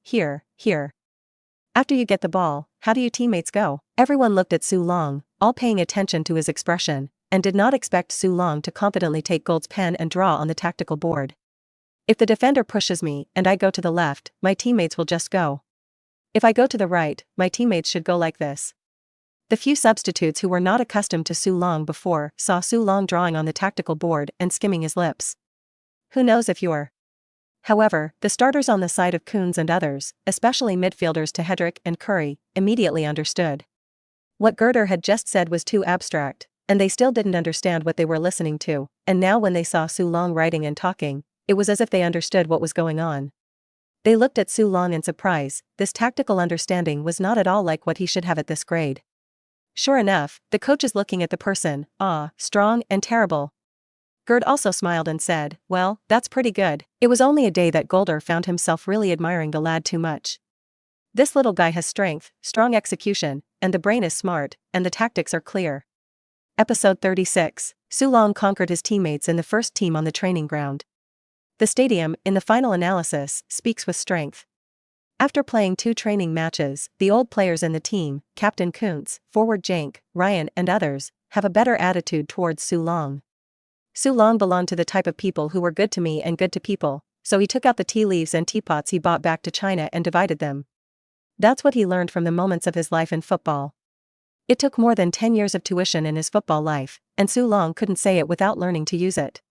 After you get the ball, how do you teammates go? Everyone looked at Sue Long, all paying attention to his expression, and did not expect Sue Long to confidently take Gold's pen and draw on the tactical board. If the defender pushes me and I go to the left, my teammates will just go. If I go to the right, my teammates should go like this. The few substitutes who were not accustomed to Sue Long before saw Sue Long drawing on the tactical board and skimming his lips. Who knows if you're. However, the starters on the side of Kuntz and others, especially midfielders to Hedrick and Curry, immediately understood. What Gerder had just said was too abstract, and they still didn't understand what they were listening to, and now when they saw Sue Long writing and talking, it was as if they understood what was going on. They looked at Sue Long in surprise. This tactical understanding was not at all like what he should have at this grade. Sure enough, the coach is looking at the person, strong and terrible. Gerd also smiled and said, well, that's pretty good. It was only a day that Golder found himself really admiring the lad too much. This little guy has strength, strong execution, and the brain is smart, and the tactics are clear. Episode 36. Sue Long conquered his teammates in the first team on the training ground. The stadium, in the final analysis, speaks with strength. After playing 2 training matches, the old players in the team, Captain Kuntz, forward Jank, Ryan and others, have a better attitude towards Su Long. Su Long belonged to the type of people who were good to me and good to people, so he took out the tea leaves and teapots he bought back to China and divided them. That's what he learned from the moments of his life in football. It took more than 10 years of tuition in his football life, and Su Long couldn't say it without learning to use it.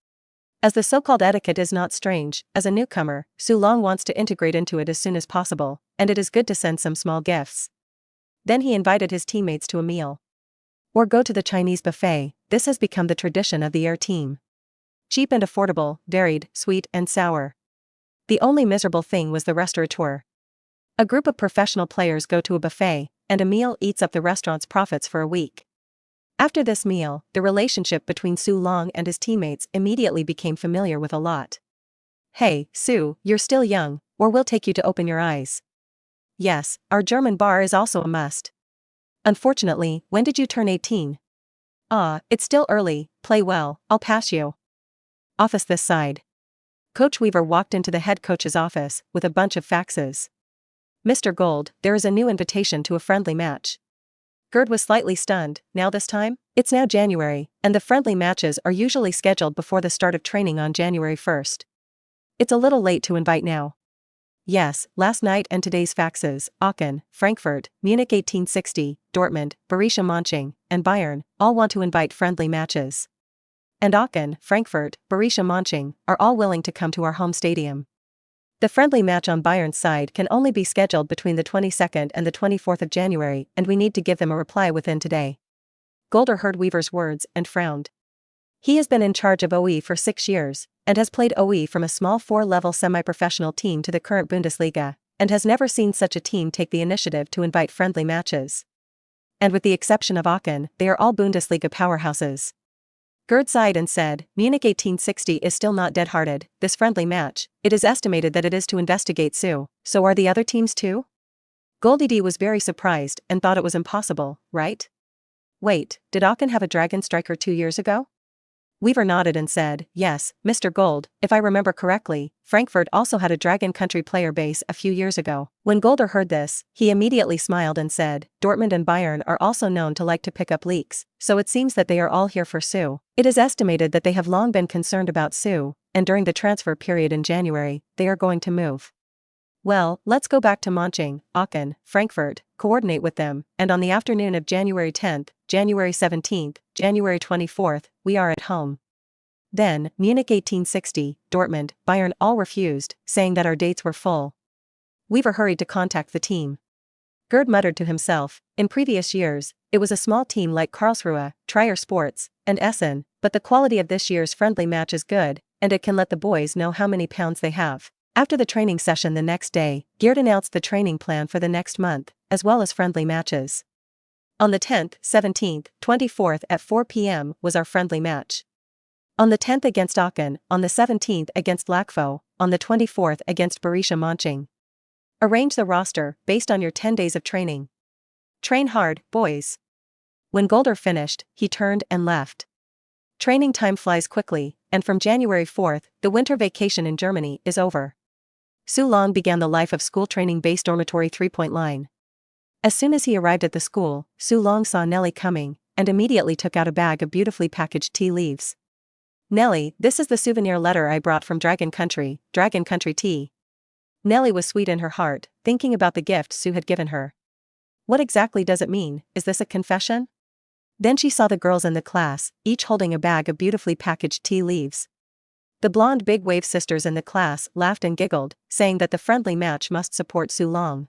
As the so-called etiquette is not strange, as a newcomer, Su Long wants to integrate into it as soon as possible, and it is good to send some small gifts. Then he invited his teammates to a meal. Or go to the Chinese buffet. This has become the tradition of the Air team. Cheap and affordable, varied, sweet and sour. The only miserable thing was the restaurateur. A group of professional players go to a buffet, and a meal eats up the restaurant's profits for a week. After this meal, the relationship between Su Long and his teammates immediately became familiar with a lot. Hey, Su, you're still young, or we'll take you to open your eyes. Yes, our German bar is also a must. Unfortunately, when did you turn 18? It's still early, play well, I'll pass you. Office this side. Coach Weaver walked into the head coach's office with a bunch of faxes. Mr. Gold, there is a new invitation to a friendly match. Gerd was slightly stunned. Now this time? It's now January, and the friendly matches are usually scheduled before the start of training on January 1st. It's a little late to invite now. Yes, last night and today's faxes, Aachen, Frankfurt, Munich 1860, Dortmund, Borussia Mönchengladbach, and Bayern, all want to invite friendly matches. And Aachen, Frankfurt, Borussia Mönchengladbach, are all willing to come to our home stadium. The friendly match on Bayern's side can only be scheduled between the 22nd and the 24th of January, and we need to give them a reply within today. Golder heard Weaver's words and frowned. He has been in charge of OE for 6 years, and has played OE from a small 4-level semi-professional team to the current Bundesliga, and has never seen such a team take the initiative to invite friendly matches. And with the exception of Aachen, they are all Bundesliga powerhouses. Gerd sighed and said, Munich 1860 is still not dead-hearted. This friendly match, it is estimated that it is to investigate Su, so are the other teams too? Goldie D was very surprised and thought it was impossible, right? Wait, did Aachen have a dragon striker 2 years ago? Weaver nodded and said, yes, Mr. Gold, if I remember correctly, Frankfurt also had a Dragon Country player base a few years ago. When Golder heard this, he immediately smiled and said, Dortmund and Bayern are also known to like to pick up leaks, so it seems that they are all here for Su. It is estimated that they have long been concerned about Su, and during the transfer period in January, they are going to move. Well, let's go back to Mönchengladbach, Aachen, Frankfurt, coordinate with them, and on the afternoon of January 10th, January 17th, January 24th, we are at home. Then, Munich 1860, Dortmund, Bayern all refused, saying that our dates were full. Weaver hurried to contact the team. Gerd muttered to himself, in previous years, it was a small team like Karlsruhe, Trier Sports, and Essen, but the quality of this year's friendly match is good, and it can let the boys know how many pounds they have. After the training session the next day, Gerd announced the training plan for the next month, as well as friendly matches. On the 10th, 17th, 24th at 4 p.m. was our friendly match. On the 10th against Aachen, on the 17th against Lackfo, on the 24th against Borussia Mönchengladbach. Arrange the roster based on your 10 days of training. Train hard, boys. When Golder finished, he turned and left. Training time flies quickly, and from January 4th, the winter vacation in Germany is over. Su Long began the life of school training base dormitory 3-point line. As soon as he arrived at the school, Su Long saw Nellie coming, and immediately took out a bag of beautifully packaged tea leaves. Nellie, this is the souvenir letter I brought from Dragon Country tea. Nellie was sweet in her heart, thinking about the gift Su had given her. What exactly does it mean? Is this a confession? Then she saw the girls in the class, each holding a bag of beautifully packaged tea leaves. The blonde big wave sisters in the class laughed and giggled, saying that the friendly match must support Su Long.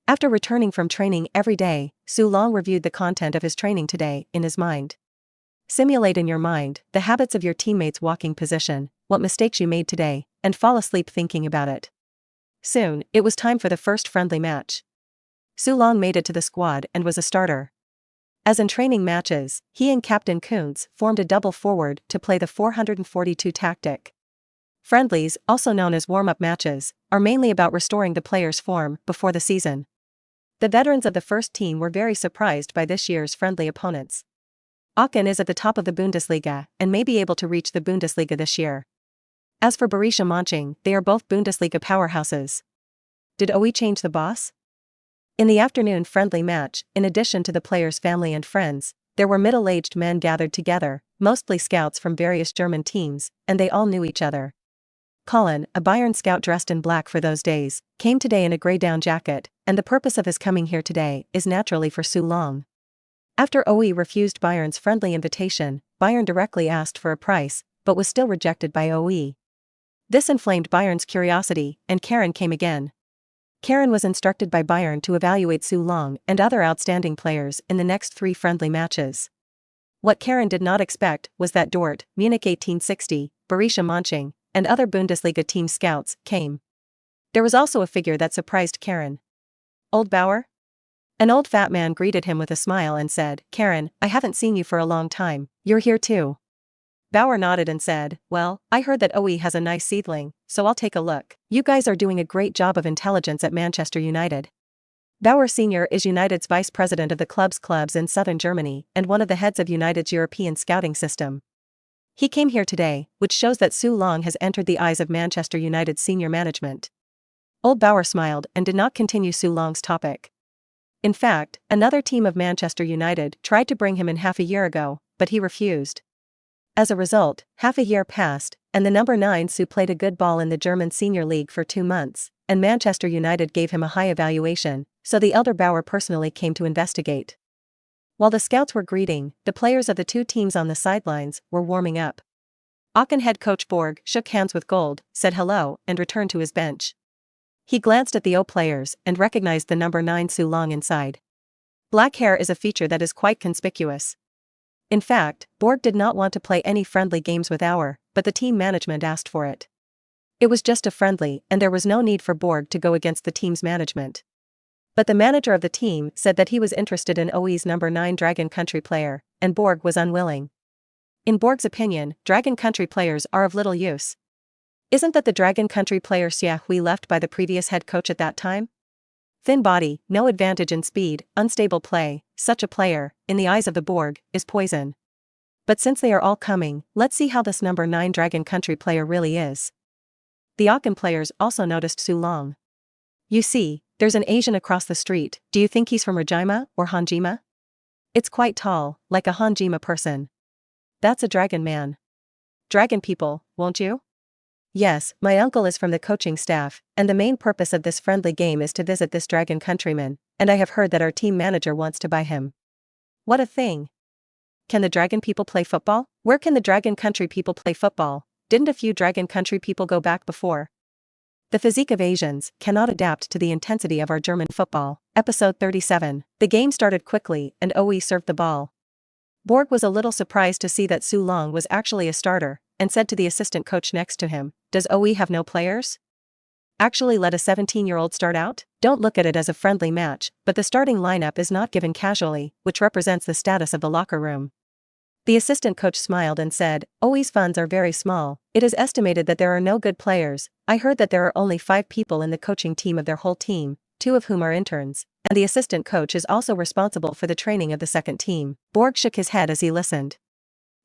After returning from training every day, Su Long reviewed the content of his training today in his mind. Simulate in your mind the habits of your teammates' walking position, what mistakes you made today, and fall asleep thinking about it. Soon, it was time for the first friendly match. Su Long made it to the squad and was a starter. As in training matches, he and Captain Kuntz formed a double forward to play the 442 tactic. Friendlies, also known as warm-up matches, are mainly about restoring the player's form before the season. The veterans of the first team were very surprised by this year's friendly opponents. Aachen is at the top of the Bundesliga and may be able to reach the Bundesliga this year. As for Borussia Mönchengladbach, they are both Bundesliga powerhouses. Did OE change the boss? In the afternoon friendly match, in addition to the players' family and friends, There were middle-aged men gathered together, mostly scouts from various German teams, and they all knew each other. Colin, a Bayern scout dressed in black for those days, came today in a grey down jacket, and the purpose of his coming here today is naturally for Su Long. After OE refused Bayern's friendly invitation, Bayern directly asked for a price, but was still rejected by OE. This inflamed Bayern's curiosity, and Karen came again. Karen was instructed by Bayern to evaluate Su Long and other outstanding players in the next 3 friendly matches. What Karen did not expect was that Dort, Munich 1860, Borussia Mönchengladbach, and other Bundesliga team scouts came. There was also a figure that surprised Karen. Old Bauer? An old fat man greeted him with a smile and said, "Karen, I haven't seen you for a long time, you're here too." Bauer nodded and said, "Well, I heard that OE has a nice seedling, so I'll take a look. You guys are doing a great job of intelligence at Manchester United." Bauer Sr. is United's vice president of the clubs in southern Germany and one of the heads of United's European scouting system. He came here today, which shows that Su Long has entered the eyes of Manchester United's senior management. Old Bauer smiled and did not continue Su Long's topic. In fact, another team of Manchester United tried to bring him in half a year ago, but he refused. As a result, half a year passed, and the number 9 Su played a good ball in the German Senior League for 2 months, and Manchester United gave him a high evaluation, so the elder Bauer personally came to investigate. While the scouts were greeting, the players of the 2 teams on the sidelines were warming up. Aachen head coach Borg shook hands with Gold, said hello, and returned to his bench. He glanced at the O players and recognized the number 9 Su Long inside. Black hair is a feature that is quite conspicuous. In fact, Borg did not want to play any friendly games with Auer, but the team management asked for it. It was just a friendly, and there was no need for Borg to go against the team's management. But the manager of the team said that he was interested in OE's number 9 Dragon Country player, and Borg was unwilling. In Borg's opinion, Dragon Country players are of little use. Isn't that the Dragon Country player Xia Hui left by the previous head coach at that time? Thin body, no advantage in speed, unstable play, such a player, in the eyes of the Borg, is poison. But since they are all coming, let's see how this number 9 Dragon Country player really is. The Aachen players also noticed Su Long. "You see, there's an Asian across the street, do you think he's from Regima or Hanjima? It's quite tall, like a Hanjima person. That's a dragon man. Dragon people, won't you?" "Yes, my uncle is from the coaching staff, and the main purpose of this friendly game is to visit this Dragon countryman, and I have heard that our team manager wants to buy him." "What a thing. Can the Dragon people play football? Where can the Dragon country people play football? Didn't a few Dragon country people go back before?" The physique of Asians cannot adapt to the intensity of our German football. Episode 37. The game started quickly and OE served the ball. Borg was a little surprised to see that Su Long was actually a starter, and said to the assistant coach next to him, "Does OE have no players? Actually let a 17-year-old start out? Don't look at it as a friendly match, but the starting lineup is not given casually, which represents the status of the locker room." The assistant coach smiled and said, "OE's funds are very small, it is estimated that there are no good players. I heard that there are only 5 people in the coaching team of their whole team, 2 of whom are interns, and the assistant coach is also responsible for the training of the second team." Borg shook his head as he listened.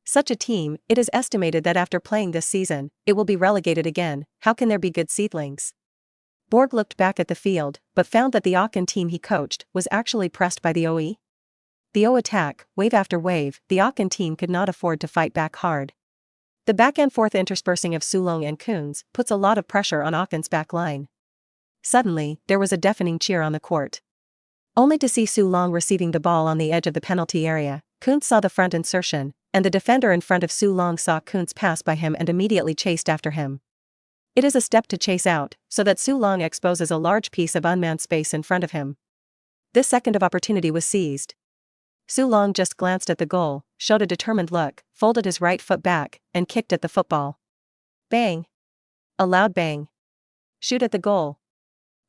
Such a team, it is estimated that after playing this season, it will be relegated again. How can there be good seedlings? Borg looked back at the field, but found that the Aachen team he coached was actually pressed by the OE. The O attack, wave after wave, the Aachen team could not afford to fight back hard. The back and forth interspersing of Su Long and Kunz puts a lot of pressure on Aachen's back line. Suddenly, there was a deafening cheer on the court. Only to see Su Long receiving the ball on the edge of the penalty area. Kunz saw the front insertion, and the defender in front of Su Long saw Kunz pass by him and immediately chased after him. It is a step to chase out, so that Su Long exposes a large piece of unmanned space in front of him. This second of opportunity was seized. Su Long just glanced at the goal, showed a determined look, folded his right foot back, and kicked at the football. Bang! A loud bang. Shoot at the goal.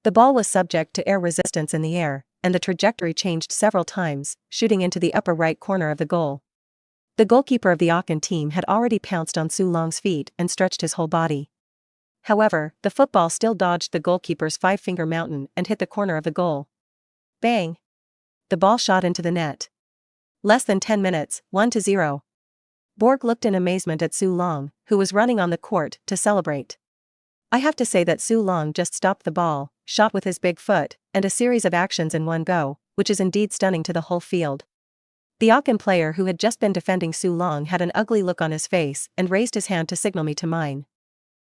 The ball was subject to air resistance in the air, and the trajectory changed several times, shooting into the upper right corner of the goal. The goalkeeper of the Aachen team had already pounced on Su Long's feet and stretched his whole body. However, the football still dodged the goalkeeper's 5-finger mountain and hit the corner of the goal. Bang! The ball shot into the net. Less than 10 minutes, 1-0. Borg looked in amazement at Su Long, who was running on the court to celebrate. I have to say that Su Long just stopped the ball, shot with his big foot, and a series of actions in one go, which is indeed stunning to the whole field. The Aachen player who had just been defending Su Long had an ugly look on his face and raised his hand to signal me to mine.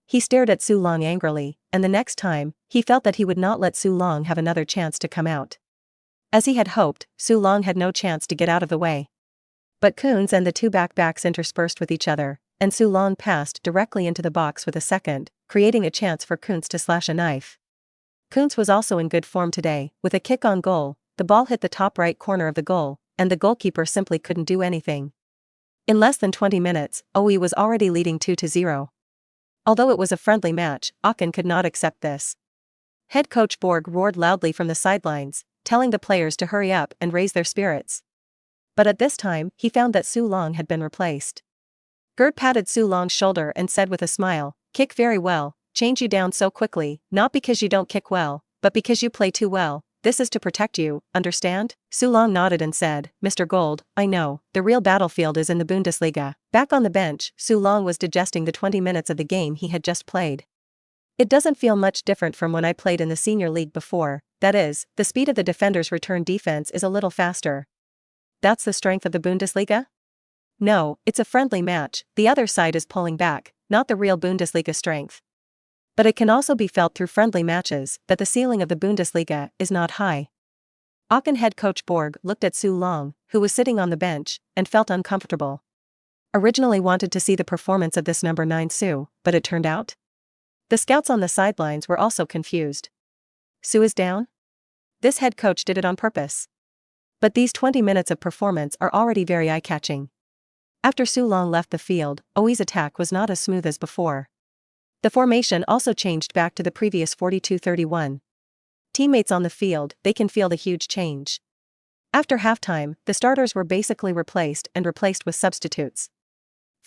He stared at Su Long angrily, and the next time, he felt that he would not let Su Long have another chance to come out. As he had hoped, Su Long had no chance to get out of the way. But Kunz and the two backs interspersed with each other, and Su Long passed directly into the box with a second, creating a chance for Kunz to slash a knife. Kunz was also in good form today. With a kick on goal, the ball hit the top right corner of the goal, and the goalkeeper simply couldn't do anything. In less than 20 minutes, OE was already leading 2-0. Although it was a friendly match, Aachen could not accept this. Head coach Borg roared loudly from the sidelines, telling the players to hurry up and raise their spirits. But at this time, he found that Su Long had been replaced. Gerd patted Su Long's shoulder and said with a smile, "Kick very well, change you down so quickly, not because you don't kick well, but because you play too well. This is to protect you, understand?" Su Long nodded and said, "Mr. Gold, I know, the real battlefield is in the Bundesliga." Back on the bench, Su Long was digesting the 20 minutes of the game he had just played. "It doesn't feel much different from when I played in the senior league before, that is, the speed of the defender's return defense is a little faster." "That's the strength of the Bundesliga?" "No, it's a friendly match, the other side is pulling back, not the real Bundesliga strength. But it can also be felt through friendly matches that the ceiling of the Bundesliga is not high." Aachen head coach Borg looked at Su Long, who was sitting on the bench, and felt uncomfortable. Originally wanted to see the performance of this number 9 Su, but it turned out. The scouts on the sidelines were also confused. Su is down? This head coach did it on purpose. But these 20 minutes of performance are already very eye-catching. After Su Long left the field, OE's attack was not as smooth as before. The formation also changed back to the previous 42-31. Teammates on the field, they can feel the huge change. After halftime, the starters were basically replaced with substitutes.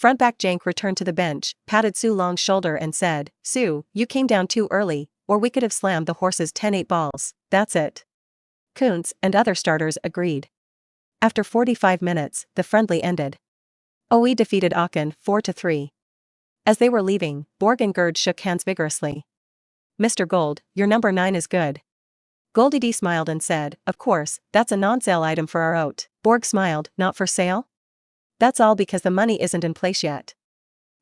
Frontback Jank returned to the bench, patted Su Long's shoulder and said, "Su, you came down too early, or we could have slammed the horses 10-8 balls, that's it." Kunz and other starters agreed. After 45 minutes, the friendly ended. OE defeated Aachen 4-3. As they were leaving, Borg and Gerd shook hands vigorously. "Mr. Gold, your number 9 is good." Goldie D smiled and said, "Of course, that's a non-sale item for our oat." Borg smiled, "Not for sale?" "That's all because the money isn't in place yet."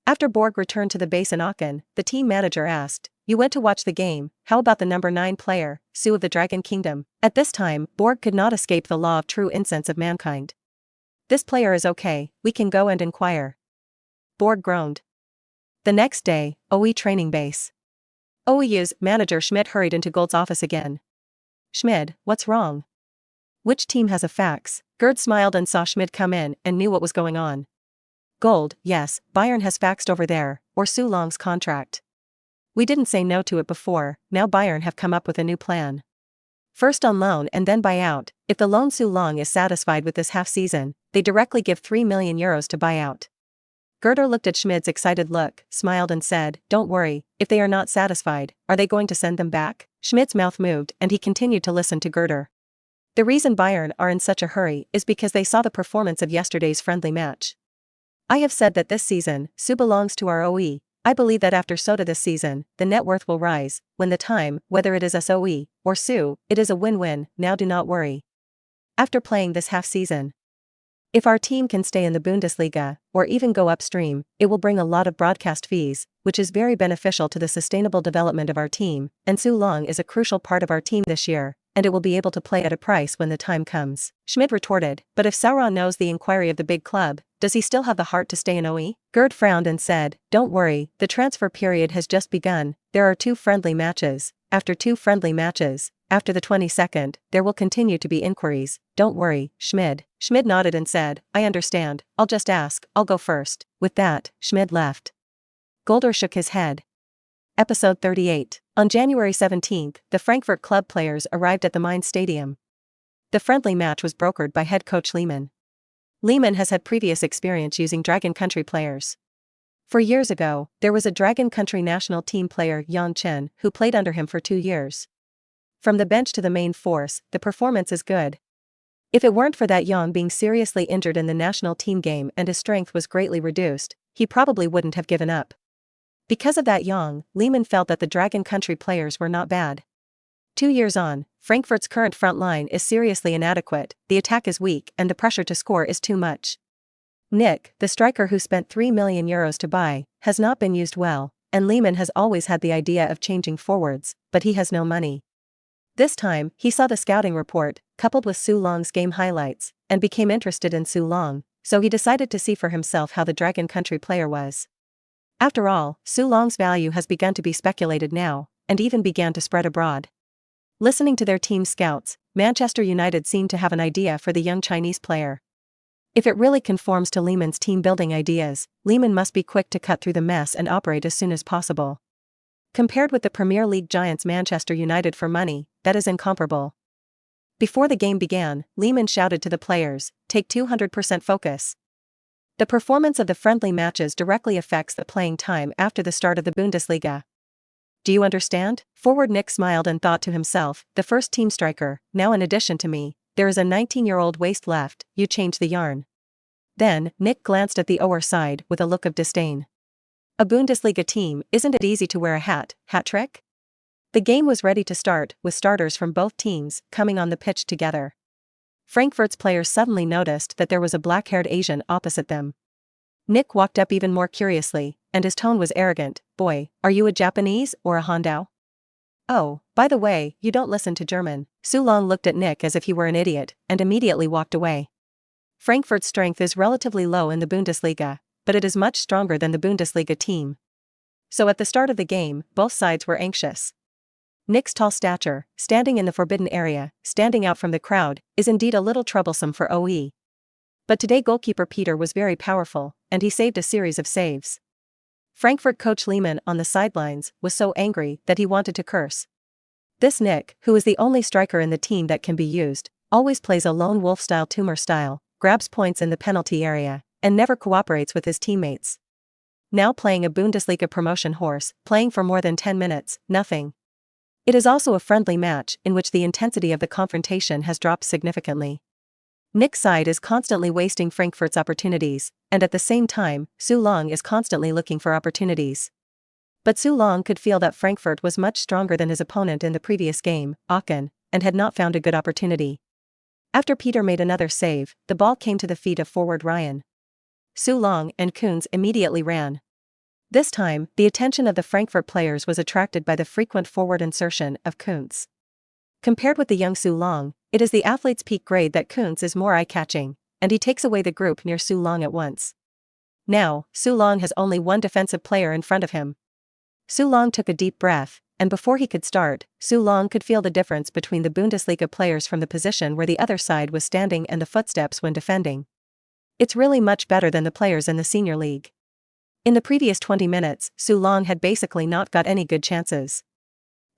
After Borg returned to the base in Aachen, the team manager asked, "You went to watch the game, how about the number 9 player, Su of the Dragon Kingdom?" At this time, Borg could not escape the law of true incense of mankind. "This player is okay, we can go and inquire." Borg groaned. The next day, OE training base. OEU's manager Schmidt hurried into Gold's office again. "Schmidt, what's wrong? Which team has a fax?" Gerd smiled and saw Schmidt come in and knew what was going on. "Gold, yes, Bayern has faxed over there, or Su Long's contract. We didn't say no to it before, now Bayern have come up with a new plan. First on loan and then buy out. If the loan Su Long is satisfied with this half-season, they directly give 3 million euros to buy out." Gerder looked at Schmidt's excited look, smiled and said, "Don't worry, if they are not satisfied, are they going to send them back?" Schmidt's mouth moved and he continued to listen to Gerder. "The reason Bayern are in such a hurry is because they saw the performance of yesterday's friendly match. I have said that this season, Su belongs to our OE. I believe that after Soda this season, the net worth will rise, when the time, whether it is us OE, or Su, it is a win-win, now do not worry. After playing this half-season, if our team can stay in the Bundesliga, or even go upstream, it will bring a lot of broadcast fees, which is very beneficial to the sustainable development of our team, and Su Long is a crucial part of our team this year, and it will be able to play at a price when the time comes." Schmidt retorted, "But if Sauron knows the inquiry of the big club, does he still have the heart to stay in OE?" Gerd frowned and said, "Don't worry, the transfer period has just begun, there are 2 friendly matches, after 2 friendly matches, after the 22nd, there will continue to be inquiries, don't worry, Schmidt." Schmidt nodded and said, "I understand, I'll just ask, I'll go first." With that, Schmidt left. Golder shook his head. Episode 38. On January 17, the Frankfurt club players arrived at the Mainz Stadium. The friendly match was brokered by head coach Lehmann. Lehmann has had previous experience using Dragon Country players. For years ago, there was a Dragon Country national team player Yan Chen who played under him for 2 years. From the bench to the main force, the performance is good. If it weren't for that Yan being seriously injured in the national team game and his strength was greatly reduced, he probably wouldn't have given up. Because of that Yang, Lehmann felt that the Dragon Country players were not bad. 2 years on, Frankfurt's current front line is seriously inadequate, the attack is weak and the pressure to score is too much. Nick, the striker who spent €3 million to buy, has not been used well, and Lehmann has always had the idea of changing forwards, but he has no money. This time, he saw the scouting report, coupled with Su Long's game highlights, and became interested in Su Long, so he decided to see for himself how the Dragon Country player was. After all, Su Long's value has begun to be speculated now, and even began to spread abroad. Listening to their team scouts, Manchester United seemed to have an idea for the young Chinese player. If it really conforms to Lehmann's team-building ideas, Lehmann must be quick to cut through the mess and operate as soon as possible. Compared with the Premier League giants Manchester United for money, that is incomparable. Before the game began, Lehmann shouted to the players, "Take 200% focus." The performance of the friendly matches directly affects the playing time after the start of the Bundesliga. Do you understand? Forward Nick smiled and thought to himself, the first team striker, now in addition to me, there is a 19-year-old waste left, you change the yarn. Then, Nick glanced at the Ower side with a look of disdain. A Bundesliga team, isn't it easy to wear a hat trick? The game was ready to start, with starters from both teams coming on the pitch together. Frankfurt's players suddenly noticed that there was a black-haired Asian opposite them. Nick walked up even more curiously, and his tone was arrogant. "Boy, are you a Japanese or a Hondao? Oh, by the way, you don't listen to German." Su Long looked at Nick as if he were an idiot, and immediately walked away. Frankfurt's strength is relatively low in the Bundesliga, but it is much stronger than the Bundesliga team. So at the start of the game, both sides were anxious. Nick's tall stature, standing in the forbidden area, standing out from the crowd, is indeed a little troublesome for OE. But today goalkeeper Peter was very powerful, and he saved a series of saves. Frankfurt coach Lehmann on the sidelines was so angry that he wanted to curse. This Nick, who is the only striker in the team that can be used, always plays a lone wolf-style tumor style, grabs points in the penalty area, and never cooperates with his teammates. Now playing a Bundesliga promotion horse, playing for more than 10 minutes, nothing. It is also a friendly match in which the intensity of the confrontation has dropped significantly. Nick's side is constantly wasting Frankfurt's opportunities, and at the same time, Su Long is constantly looking for opportunities. But Su Long could feel that Frankfurt was much stronger than his opponent in the previous game, Aachen, and had not found a good opportunity. After Peter made another save, the ball came to the feet of forward Ryan. Su Long and Kuhns immediately ran. This time, the attention of the Frankfurt players was attracted by the frequent forward insertion of Kuhns. Compared with the young Su Long, it is the athlete's peak grade that Kuhns is more eye-catching, and he takes away the group near Su Long at once. Now, Su Long has only one defensive player in front of him. Su Long took a deep breath, and before he could start, Su Long could feel the difference between the Bundesliga players from the position where the other side was standing and the footsteps when defending. It's really much better than the players in the senior league. In the previous 20 minutes, Su Long had basically not got any good chances.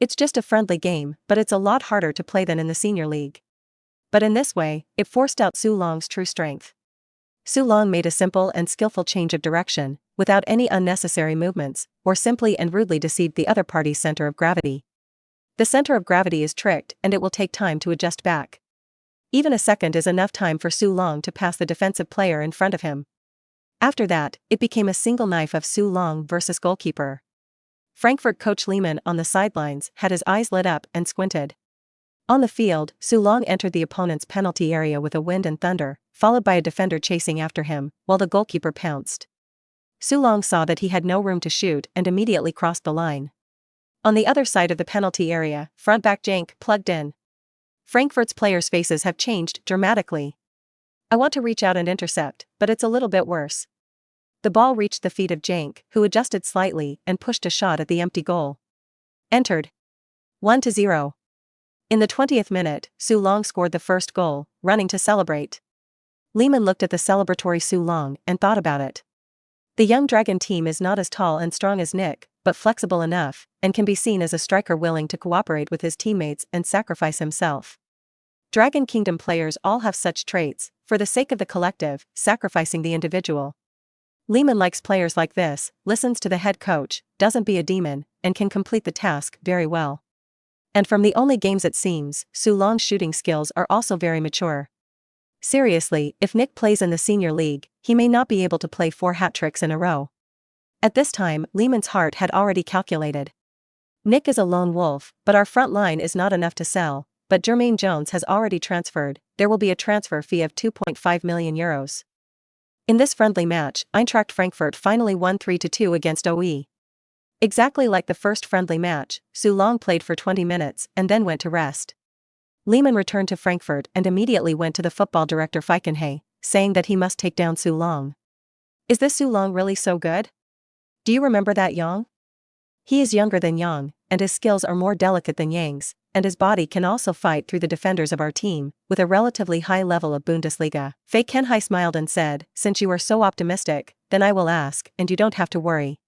It's just a friendly game, but it's a lot harder to play than in the senior league. But in this way, it forced out Su Long's true strength. Su Long made a simple and skillful change of direction, without any unnecessary movements, or simply and rudely deceived the other party's center of gravity. The center of gravity is tricked and it will take time to adjust back. Even a second is enough time for Su Long to pass the defensive player in front of him. After that, it became a single knife of Su Long versus goalkeeper. Frankfurt coach Lehmann on the sidelines had his eyes lit up and squinted. On the field, Su Long entered the opponent's penalty area with a wind and thunder, followed by a defender chasing after him, while the goalkeeper pounced. Su Long saw that he had no room to shoot and immediately crossed the line. On the other side of the penalty area, front-back Jank plugged in. Frankfurt's players' faces have changed dramatically. I want to reach out and intercept, but it's a little bit worse. The ball reached the feet of Jank, who adjusted slightly and pushed a shot at the empty goal. Entered. 1-0. In the 20th minute, Su Long scored the first goal, running to celebrate. Lehmann looked at the celebratory Su Long and thought about it. The young Dragon team is not as tall and strong as Nick, but flexible enough, and can be seen as a striker willing to cooperate with his teammates and sacrifice himself. Dragon Kingdom players all have such traits, for the sake of the collective, sacrificing the individual. Lehmann likes players like this, listens to the head coach, doesn't be a demon, and can complete the task very well. And from the only games it seems, Su Long's shooting skills are also very mature. Seriously, if Nick plays in the senior league, he may not be able to play 4 hat tricks in a row. At this time, Lehmann's heart had already calculated. Nick is a lone wolf, but our front line is not enough to sell, but Jermaine Jones has already transferred, there will be a transfer fee of €2.5 million. In this friendly match, Eintracht Frankfurt finally won 3-2 against OE. Exactly like the first friendly match, Su Long played for 20 minutes and then went to rest. Lehmann returned to Frankfurt and immediately went to the football director Feikenhay, saying that he must take down Su Long. Is this Su Long really so good? Do you remember that Yang? He is younger than Yang, and his skills are more delicate than Yang's, and his body can also fight through the defenders of our team, with a relatively high level of Bundesliga. Feikenhay smiled and said, since you are so optimistic, then I will ask, and you don't have to worry.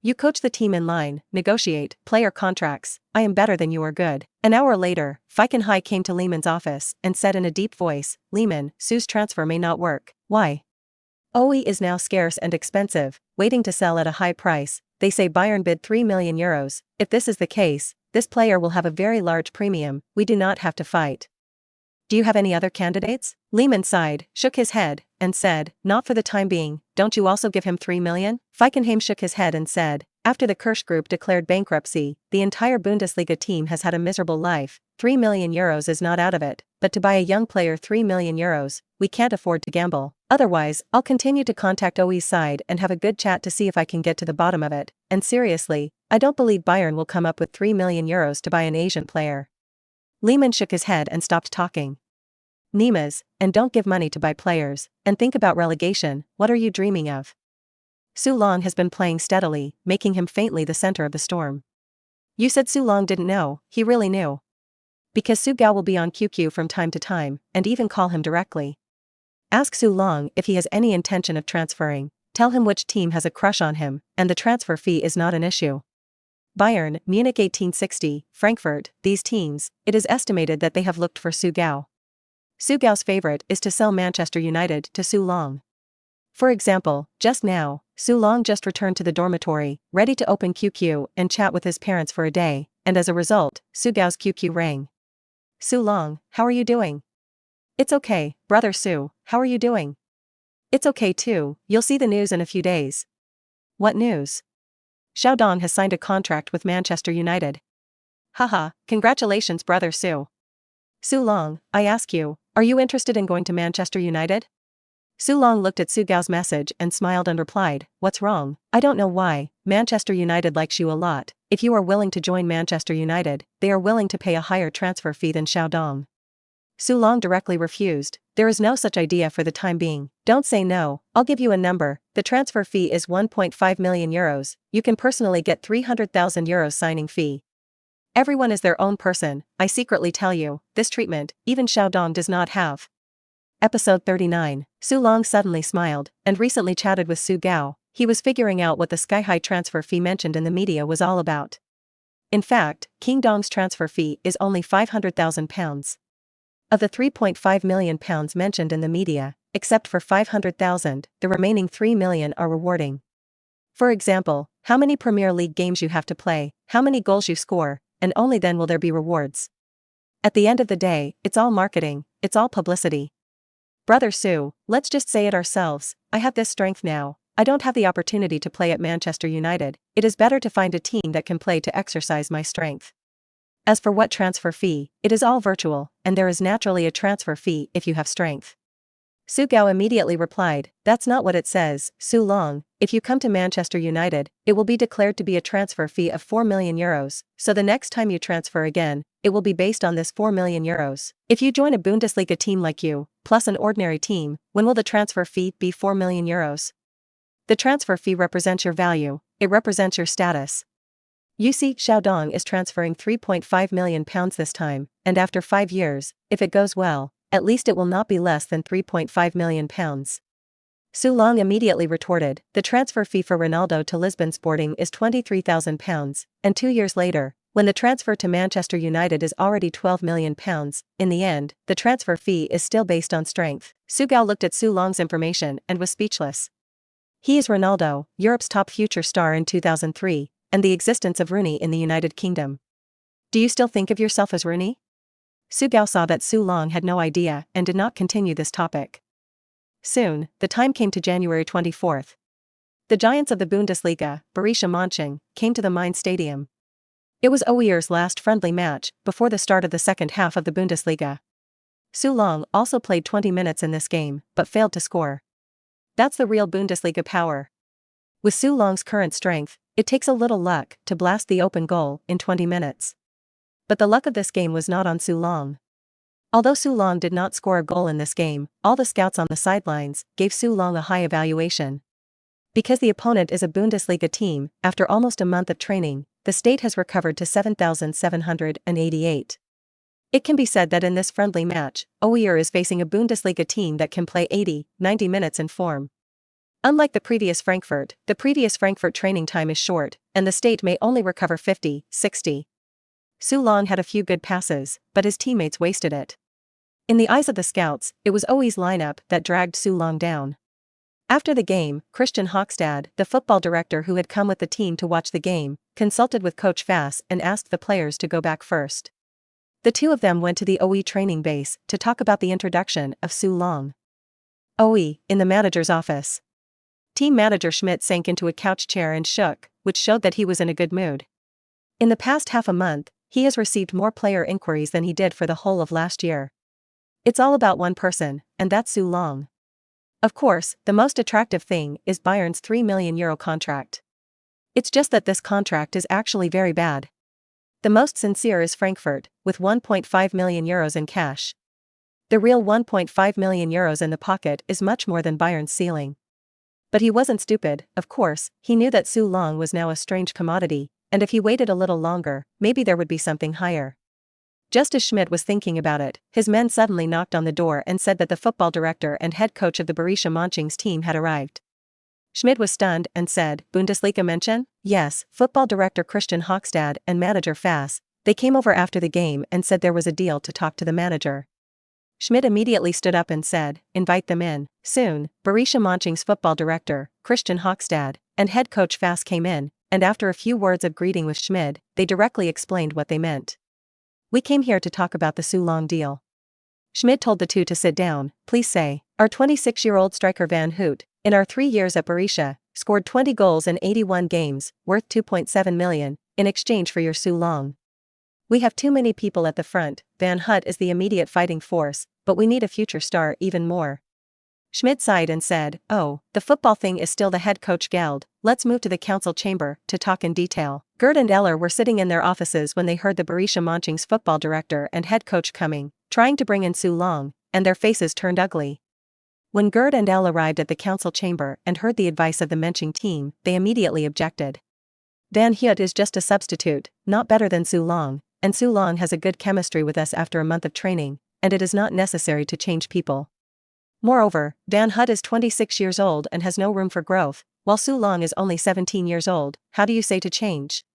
You coach the team in line, negotiate, player contracts, I am better than you are good. An hour later, Feikenhay came to Lehmann's office and said in a deep voice, Lehmann, Su's transfer may not work. Why? OE is now scarce and expensive, waiting to sell at a high price. They say Bayern bid €3 million. If this is the case, this player will have a very large premium, we do not have to fight. Do you have any other candidates? Lehmann sighed, shook his head, and said, not for the time being, don't you also give him €3 million? Feikenheim shook his head and said, after the Kirsch Group declared bankruptcy, the entire Bundesliga team has had a miserable life, €3 million is not out of it, but to buy a young player €3 million, we can't afford to gamble. Otherwise, I'll continue to contact OE's side and have a good chat to see if I can get to the bottom of it, and seriously, I don't believe Bayern will come up with €3 million to buy an Asian player. Lehmann shook his head and stopped talking. Nimas, and don't give money to buy players, and think about relegation, what are you dreaming of? Su Long has been playing steadily, making him faintly the center of the storm. You said Su Long didn't know, he really knew. Because Su Gao will be on QQ from time to time, and even call him directly. Ask Su Long if he has any intention of transferring, tell him which team has a crush on him, and the transfer fee is not an issue. Bayern, Munich 1860, Frankfurt, these teams, it is estimated that they have looked for Su Gao. Su Gao's favorite is to sell Manchester United to Su Long. For example, just now, Su Long just returned to the dormitory, ready to open QQ and chat with his parents for a day, and as a result, Su Gao's QQ rang. Su Long, how are you doing? It's okay, brother Su, how are you doing? It's okay too, you'll see the news in a few days. What news? Xiaodong has signed a contract with Manchester United. Haha, congratulations brother Su. Su Long, I ask you, are you interested in going to Manchester United? Su Long looked at Su Gao's message and smiled and replied, what's wrong? I don't know why, Manchester United likes you a lot. If you are willing to join Manchester United, they are willing to pay a higher transfer fee than Xiaodong. Su Long directly refused, there is no such idea for the time being. Don't say no, I'll give you a number, the transfer fee is €1.5 million, you can personally get €300,000 signing fee. Everyone is their own person, I secretly tell you, this treatment, even Xiaodong does not have. Episode 39, Su Long suddenly smiled, and recently chatted with Su Gao, he was figuring out what the sky-high transfer fee mentioned in the media was all about. In fact, King Dong's transfer fee is only £500,000. Of the £3.5 million mentioned in the media, except for $500,000, the remaining $3 million are rewarding. For example, how many Premier League games you have to play, how many goals you score, and only then will there be rewards. At the end of the day, it's all marketing, it's all publicity. Brother Su, let's just say it ourselves, I have this strength now, I don't have the opportunity to play at Manchester United, it is better to find a team that can play to exercise my strength. As for what transfer fee, it is all virtual, and there is naturally a transfer fee if you have strength. Su Gao immediately replied, that's not what it says, Su Long, if you come to Manchester United, it will be declared to be a transfer fee of €4 million, so the next time you transfer again, it will be based on this €4 million. If you join a Bundesliga team like you, plus an ordinary team, when will the transfer fee be €4 million? The transfer fee represents your value, it represents your status. You see, Xiaodong is transferring £3.5 million this time, and after 5 years, if it goes well, at least it will not be less than £3.5 million. Su Long immediately retorted, the transfer fee for Ronaldo to Lisbon Sporting is £23,000, and 2 years later, when the transfer to Manchester United is already £12 million, in the end, the transfer fee is still based on strength. Su Gao looked at Su Long's information and was speechless. He is Ronaldo, Europe's top future star in 2003, and the existence of Rooney in the United Kingdom. Do you still think of yourself as Rooney? Su Gao saw that Su Long had no idea and did not continue this topic. Soon, the time came to January 24th. The giants of the Bundesliga, Borussia Mönchengladbach, came to the Mainz Stadium. It was Oweir's last friendly match before the start of the second half of the Bundesliga. Su Long also played 20 minutes in this game, but failed to score. That's the real Bundesliga power. With Su Long's current strength, it takes a little luck to blast the open goal in 20 minutes. But the luck of this game was not on Su Long. Although Su Long did not score a goal in this game, all the scouts on the sidelines gave Su Long a high evaluation. Because the opponent is a Bundesliga team, after almost a month of training, the state has recovered to 7,788. It can be said that in this friendly match, Oweir is facing a Bundesliga team that can play 80-90 minutes in form. Unlike the previous Frankfurt training time is short, and the state may only recover 50-60. Su Long had a few good passes, but his teammates wasted it. In the eyes of the scouts, it was Oweir's lineup that dragged Su Long down. After the game, Christian Hockstad, the football director who had come with the team to watch the game, consulted with Coach Fass and asked the players to go back first. The two of them went to the Oweir training base to talk about the introduction of Su Long. Oweir, in the manager's office. Team manager Schmidt sank into a couch chair and shook, which showed that he was in a good mood. In the past half a month, he has received more player inquiries than he did for the whole of last year. It's all about one person, and that's Su Long. Of course, the most attractive thing is Bayern's €3 million contract. It's just that this contract is actually very bad. The most sincere is Frankfurt, with €1.5 million in cash. The real €1.5 million in the pocket is much more than Bayern's ceiling. But he wasn't stupid, of course, he knew that Su Long was now a strange commodity, and if he waited a little longer, maybe there would be something higher. Just as Schmidt was thinking about it, his men suddenly knocked on the door and said that the football director and head coach of the Borussia Mönchengladbach's team had arrived. Schmidt was stunned and said, "Bundesliga mention?" "Yes, football director Christian Hockstad and manager Fass. They came over after the game and said there was a deal to talk to the manager." Schmidt immediately stood up and said, "Invite them in." Soon, Borussia Mönchengladbach's football director, Christian Hockstad, and head coach Fass came in, and after a few words of greeting with Schmidt, they directly explained what they meant. "We came here to talk about the Su Long deal." Schmidt told the two to sit down. "Please say, our 26-year-old striker Van Hoot, in our 3 years at Borussia, scored 20 goals in 81 games, worth €2.7 million, in exchange for your Su Long. We have too many people at the front. Van Hoot is the immediate fighting force, but we need a future star even more." Schmidt sighed and said, "Oh, the football thing is still the head coach Geld. Let's move to the council chamber to talk in detail." Gerd and Eller were sitting in their offices when they heard the Borussia Mönchengladbach's football director and head coach coming, trying to bring in Su Long, and their faces turned ugly. When Gerd and Elle arrived at the council chamber and heard the advice of the Mönchengladbach team, they immediately objected. "Van Hoot is just a substitute, not better than Su Long, and Su Long has a good chemistry with us after a month of training, and it is not necessary to change people. Moreover, Van Hoot is 26 years old and has no room for growth, while Su Long is only 17 years old. How do you say to change?"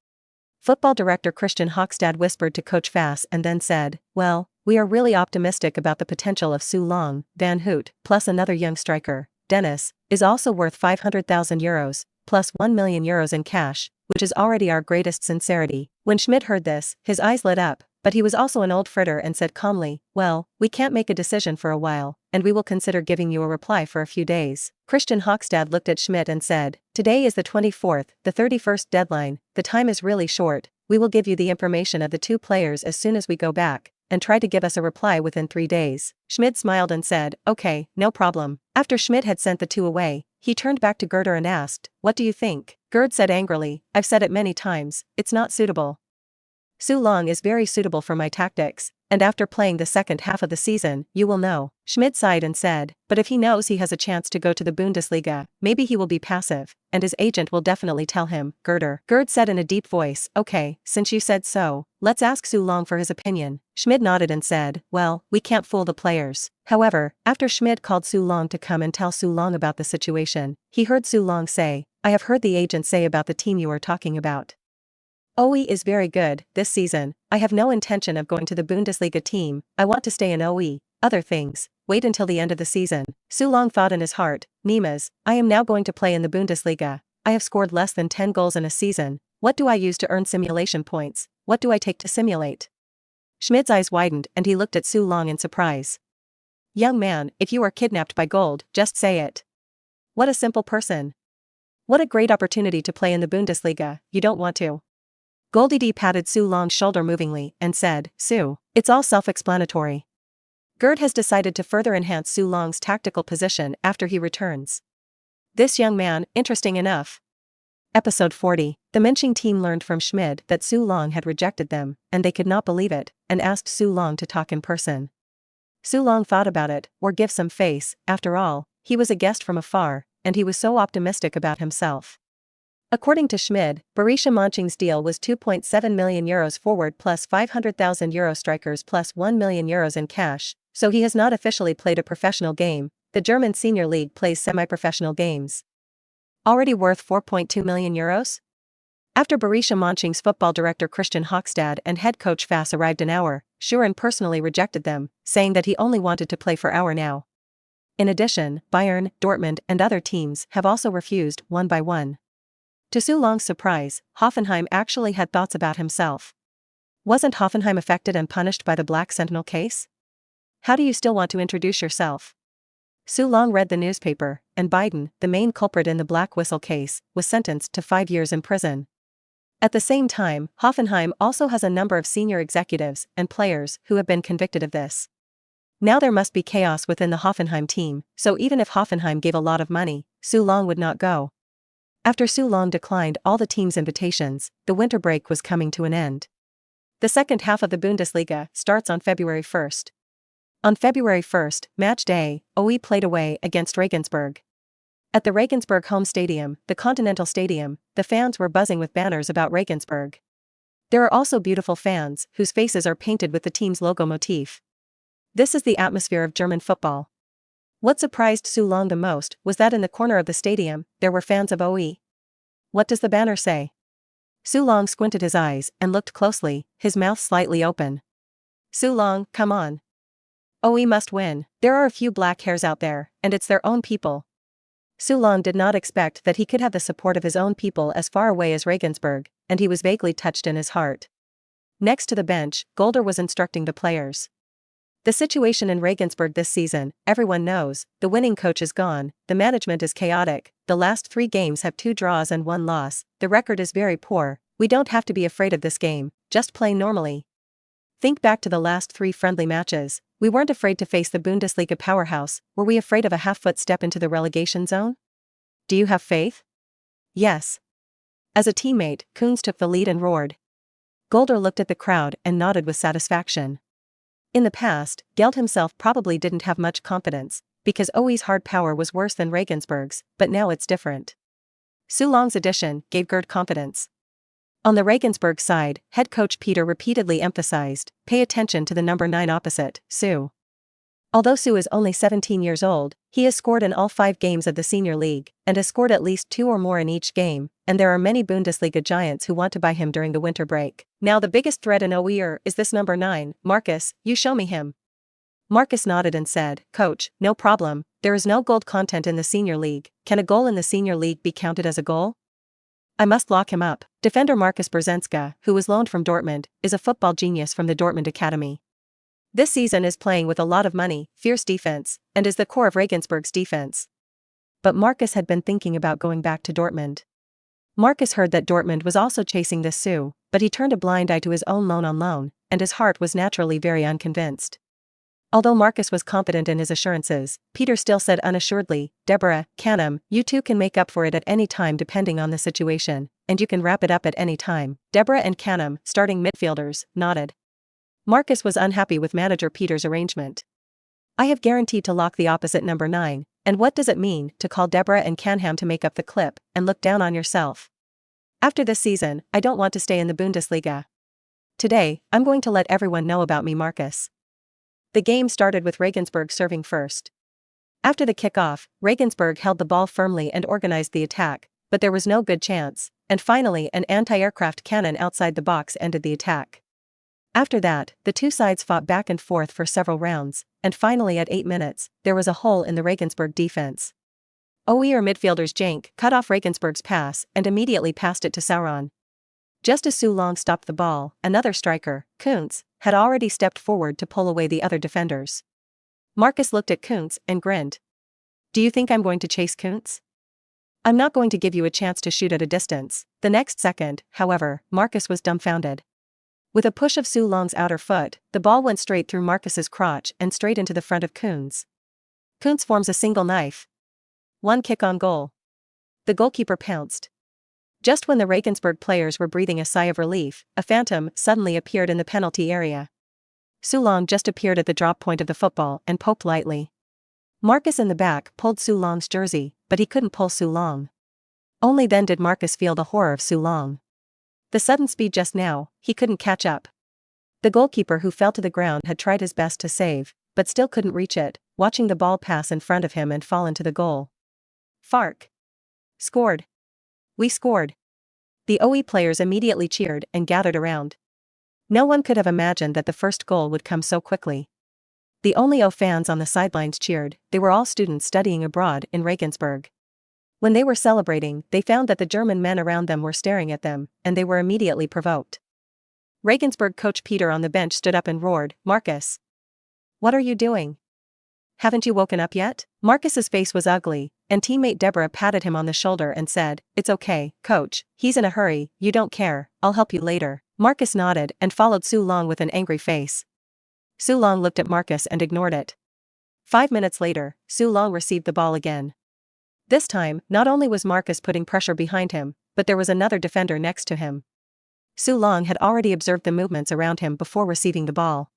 Football director Christian Hockstad whispered to Coach Fass and then said, "Well, we are really optimistic about the potential of Su Long. Van Hoot, plus another young striker, Dennis, is also worth €500,000, plus €1 million in cash, which is already our greatest sincerity." When Schmidt heard this, his eyes lit up, but he was also an old fritter and said calmly, "Well, we can't make a decision for a while, and we will consider giving you a reply for a few days." Christian Hockstad looked at Schmidt and said, "Today is the 24th, the 31st deadline, the time is really short. We will give you the information of the two players as soon as we go back, and try to give us a reply within 3 days." Schmidt smiled and said, "Okay, no problem." After Schmidt had sent the two away, he turned back to Gerder and asked, "What do you think?" Gerd said angrily, "I've said it many times, it's not suitable. Su Long is very suitable for my tactics, and after playing the second half of the season, you will know." Schmidt sighed and said, "But if he knows he has a chance to go to the Bundesliga, maybe he will be passive, and his agent will definitely tell him." Gerd said in a deep voice, "Okay, since you said so, let's ask Su Long for his opinion." Schmidt nodded and said, "Well, we can't fool the players." However, after Schmidt called Su Long to come and tell Su Long about the situation, he heard Su Long say, "I have heard the agent say about the team you are talking about. Oweir is very good this season. I have no intention of going to the Bundesliga team. I want to stay in Oweir. Other things, wait until the end of the season." Su Long thought in his heart, "Nemes, I am now going to play in the Bundesliga. I have scored less than 10 goals in a season. What do I use to earn simulation points? What do I take to simulate?" Schmidt's eyes widened and he looked at Su Long in surprise. "Young man, if you are kidnapped by gold, just say it. What a simple person. What a great opportunity to play in the Bundesliga. You don't want to." Goldie D patted Su Long's shoulder movingly and said, Su, it's all self-explanatory. Gerd has decided to further enhance Su Long's tactical position after he returns. This young man, interesting enough. Episode 40, the Minching team learned from Schmid that Su Long had rejected them, and they could not believe it, and asked Su Long to talk in person. Su Long thought about it, or give some face, after all, he was a guest from afar, and he was so optimistic about himself. According to Schmid, Berisha Monching's deal was €2.7 million forward plus €500,000 strikers plus €1 million in cash, so he has not officially played a professional game. The German Senior League plays semi-professional games. Already worth €4.2 million? After Berisha Monching's football director Christian Hockstad and head coach Fass arrived an hour, Schuren personally rejected them, saying that he only wanted to play for Auer now. In addition, Bayern, Dortmund and other teams have also refused, one by one. To Su Long's surprise, Hoffenheim actually had thoughts about himself. Wasn't Hoffenheim affected and punished by the Black Sentinel case? How do you still want to introduce yourself? Su Long read the newspaper, and Biden, the main culprit in the Black Whistle case, was sentenced to 5 years in prison. At the same time, Hoffenheim also has a number of senior executives and players who have been convicted of this. Now there must be chaos within the Hoffenheim team, so even if Hoffenheim gave a lot of money, Su Long would not go. After Su Long declined all the team's invitations, the winter break was coming to an end. The second half of the Bundesliga starts on February 1st. On February 1st, match day, OE played away against Regensburg. At the Regensburg home stadium, the Continental Stadium, the fans were buzzing with banners about Regensburg. There are also beautiful fans, whose faces are painted with the team's logo motif. This is the atmosphere of German football. What surprised Su Long the most was that in the corner of the stadium, there were fans of OE. What does the banner say? Su Long squinted his eyes and looked closely, his mouth slightly open. Su Long, come on. OE must win. There are a few black hairs out there, and it's their own people. Su Long did not expect that he could have the support of his own people as far away as Regensburg, and he was vaguely touched in his heart. Next to the bench, Golder was instructing the players. The situation in Regensburg this season, everyone knows, the winning coach is gone, the management is chaotic, the last 3 games have 2 draws and 1 loss, the record is very poor, we don't have to be afraid of this game, just play normally. Think back to the last 3 friendly matches, we weren't afraid to face the Bundesliga powerhouse, were we afraid of a half-foot step into the relegation zone? Do you have faith? Yes. As a teammate, Kunz took the lead and roared. Golder looked at the crowd and nodded with satisfaction. In the past, Geld himself probably didn't have much confidence, because OE's hard power was worse than Regensburg's, but now it's different. Su Long's addition gave Gerd confidence. On the Regensburg side, head coach Peter repeatedly emphasized, pay attention to the number 9 opposite, Su. Although Su is only 17 years old, he has scored in all 5 games of the Senior League, and has scored at least 2 or more in each game, and there are many Bundesliga giants who want to buy him during the winter break. Now the biggest threat in OER is this number 9, Marcus, you show me him. Marcus nodded and said, Coach, no problem, there is no gold content in the Senior League, can a goal in the Senior League be counted as a goal? I must lock him up. Defender Marcus Brzezinska, who was loaned from Dortmund, is a football genius from the Dortmund Academy. This season is playing with a lot of money, fierce defense, and is the core of Regensburg's defense. But Marcus had been thinking about going back to Dortmund. Marcus heard that Dortmund was also chasing this Su, but he turned a blind eye to his own loan on loan, and his heart was naturally very unconvinced. Although Marcus was confident in his assurances, Peter still said unassuredly, Deborah, Canham, you two can make up for it at any time depending on the situation, and you can wrap it up at any time. Deborah and Canham, starting midfielders, nodded. Marcus was unhappy with manager Peter's arrangement. I have guaranteed to lock the opposite number 9, and what does it mean to call Deborah and Canham to make up the clip and look down on yourself? After this season, I don't want to stay in the Bundesliga. Today, I'm going to let everyone know about me, Marcus. The game started with Regensburg serving first. After the kickoff, Regensburg held the ball firmly and organized the attack, but there was no good chance, and finally an anti-aircraft cannon outside the box ended the attack. After that, the two sides fought back and forth for several rounds, and finally at 8 minutes, there was a hole in the Regensburg defense. OER midfielders Jank cut off Regensburg's pass and immediately passed it to Sauron. Just as Su Long stopped the ball, another striker, Kuntz, had already stepped forward to pull away the other defenders. Marcus looked at Kuntz and grinned. Do you think I'm going to chase Kuntz? I'm not going to give you a chance to shoot at a distance. The next second, however, Marcus was dumbfounded. With a push of Su Long's outer foot, the ball went straight through Marcus's crotch and straight into the front of Kuntz. Kuntz forms a single knife. One kick on goal. The goalkeeper pounced. Just when the Regensburg players were breathing a sigh of relief, a phantom suddenly appeared in the penalty area. Su Long just appeared at the drop point of the football and poked lightly. Marcus in the back pulled Su Long's jersey, but he couldn't pull Su Long. Only then did Marcus feel the horror of Su Long. The sudden speed just now, he couldn't catch up. The goalkeeper who fell to the ground had tried his best to save, but still couldn't reach it, watching the ball pass in front of him and fall into the goal. Fark. Scored. We scored. The OE players immediately cheered and gathered around. No one could have imagined that the first goal would come so quickly. The only O fans on the sidelines cheered. They were all students studying abroad in Regensburg. When they were celebrating, they found that the German men around them were staring at them, and they were immediately provoked. Regensburg coach Peter on the bench stood up and roared, "Marcus! What are you doing? Haven't you woken up yet?" Marcus's face was ugly, and teammate Deborah patted him on the shoulder and said, "It's okay, coach, he's in a hurry, you don't care, I'll help you later." Marcus nodded and followed Su Long with an angry face. Su Long looked at Marcus and ignored it. 5 minutes later, Su Long received the ball again. This time, not only was Marcus putting pressure behind him, but there was another defender next to him. Su Long had already observed the movements around him before receiving the ball.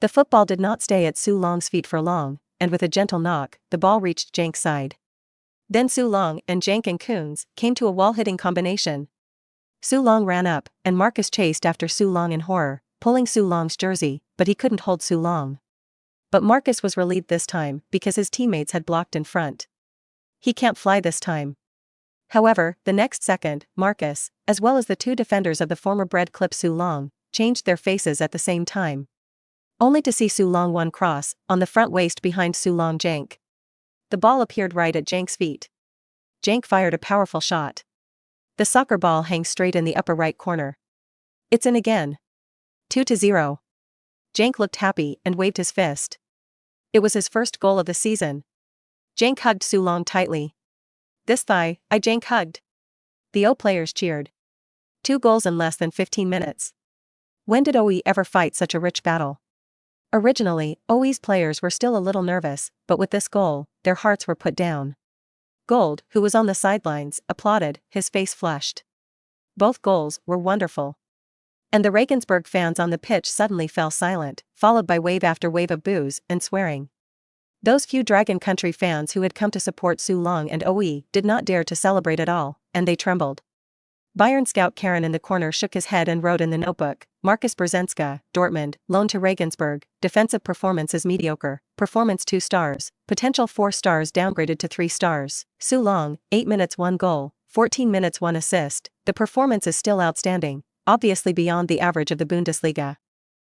The football did not stay at Su Long's feet for long, and with a gentle knock, the ball reached Jank's side. Then Su Long and Jank and Kuntz came to a wall-hitting combination. Su Long ran up, and Marcus chased after Su Long in horror, pulling Su Long's jersey, but he couldn't hold Su Long. But Marcus was relieved this time, because his teammates had blocked in front. He can't fly this time. However, the next second, Marcus, as well as the two defenders of the former Bread Clip Su Long, changed their faces at the same time. Only to see Su Long one cross, on the front waist behind Su Long Jank. The ball appeared right at Jank's feet. Jank fired a powerful shot. The soccer ball hangs straight in the upper right corner. It's in again. 2-0. Jank looked happy and waved his fist. It was his first goal of the season. Jank hugged Su Long tightly. "This thigh, I Jank hugged." The O players cheered. 2 goals in less than 15 minutes. When did OE ever fight such a rich battle? Originally, OE's players were still a little nervous, but with this goal, their hearts were put down. Gold, who was on the sidelines, applauded, his face flushed. Both goals were wonderful. And the Regensburg fans on the pitch suddenly fell silent, followed by wave after wave of boos and swearing. Those few Dragon Country fans who had come to support Su Long and OE did not dare to celebrate at all, and they trembled. Bayern scout Karen in the corner shook his head and wrote in the notebook, "Marcus Brzezinska, Dortmund, loan to Regensburg, defensive performance is mediocre, performance 2 stars, potential 4 stars downgraded to 3 stars. Su Long, 8 minutes 1 goal, 14 minutes 1 assist, the performance is still outstanding, obviously beyond the average of the Bundesliga."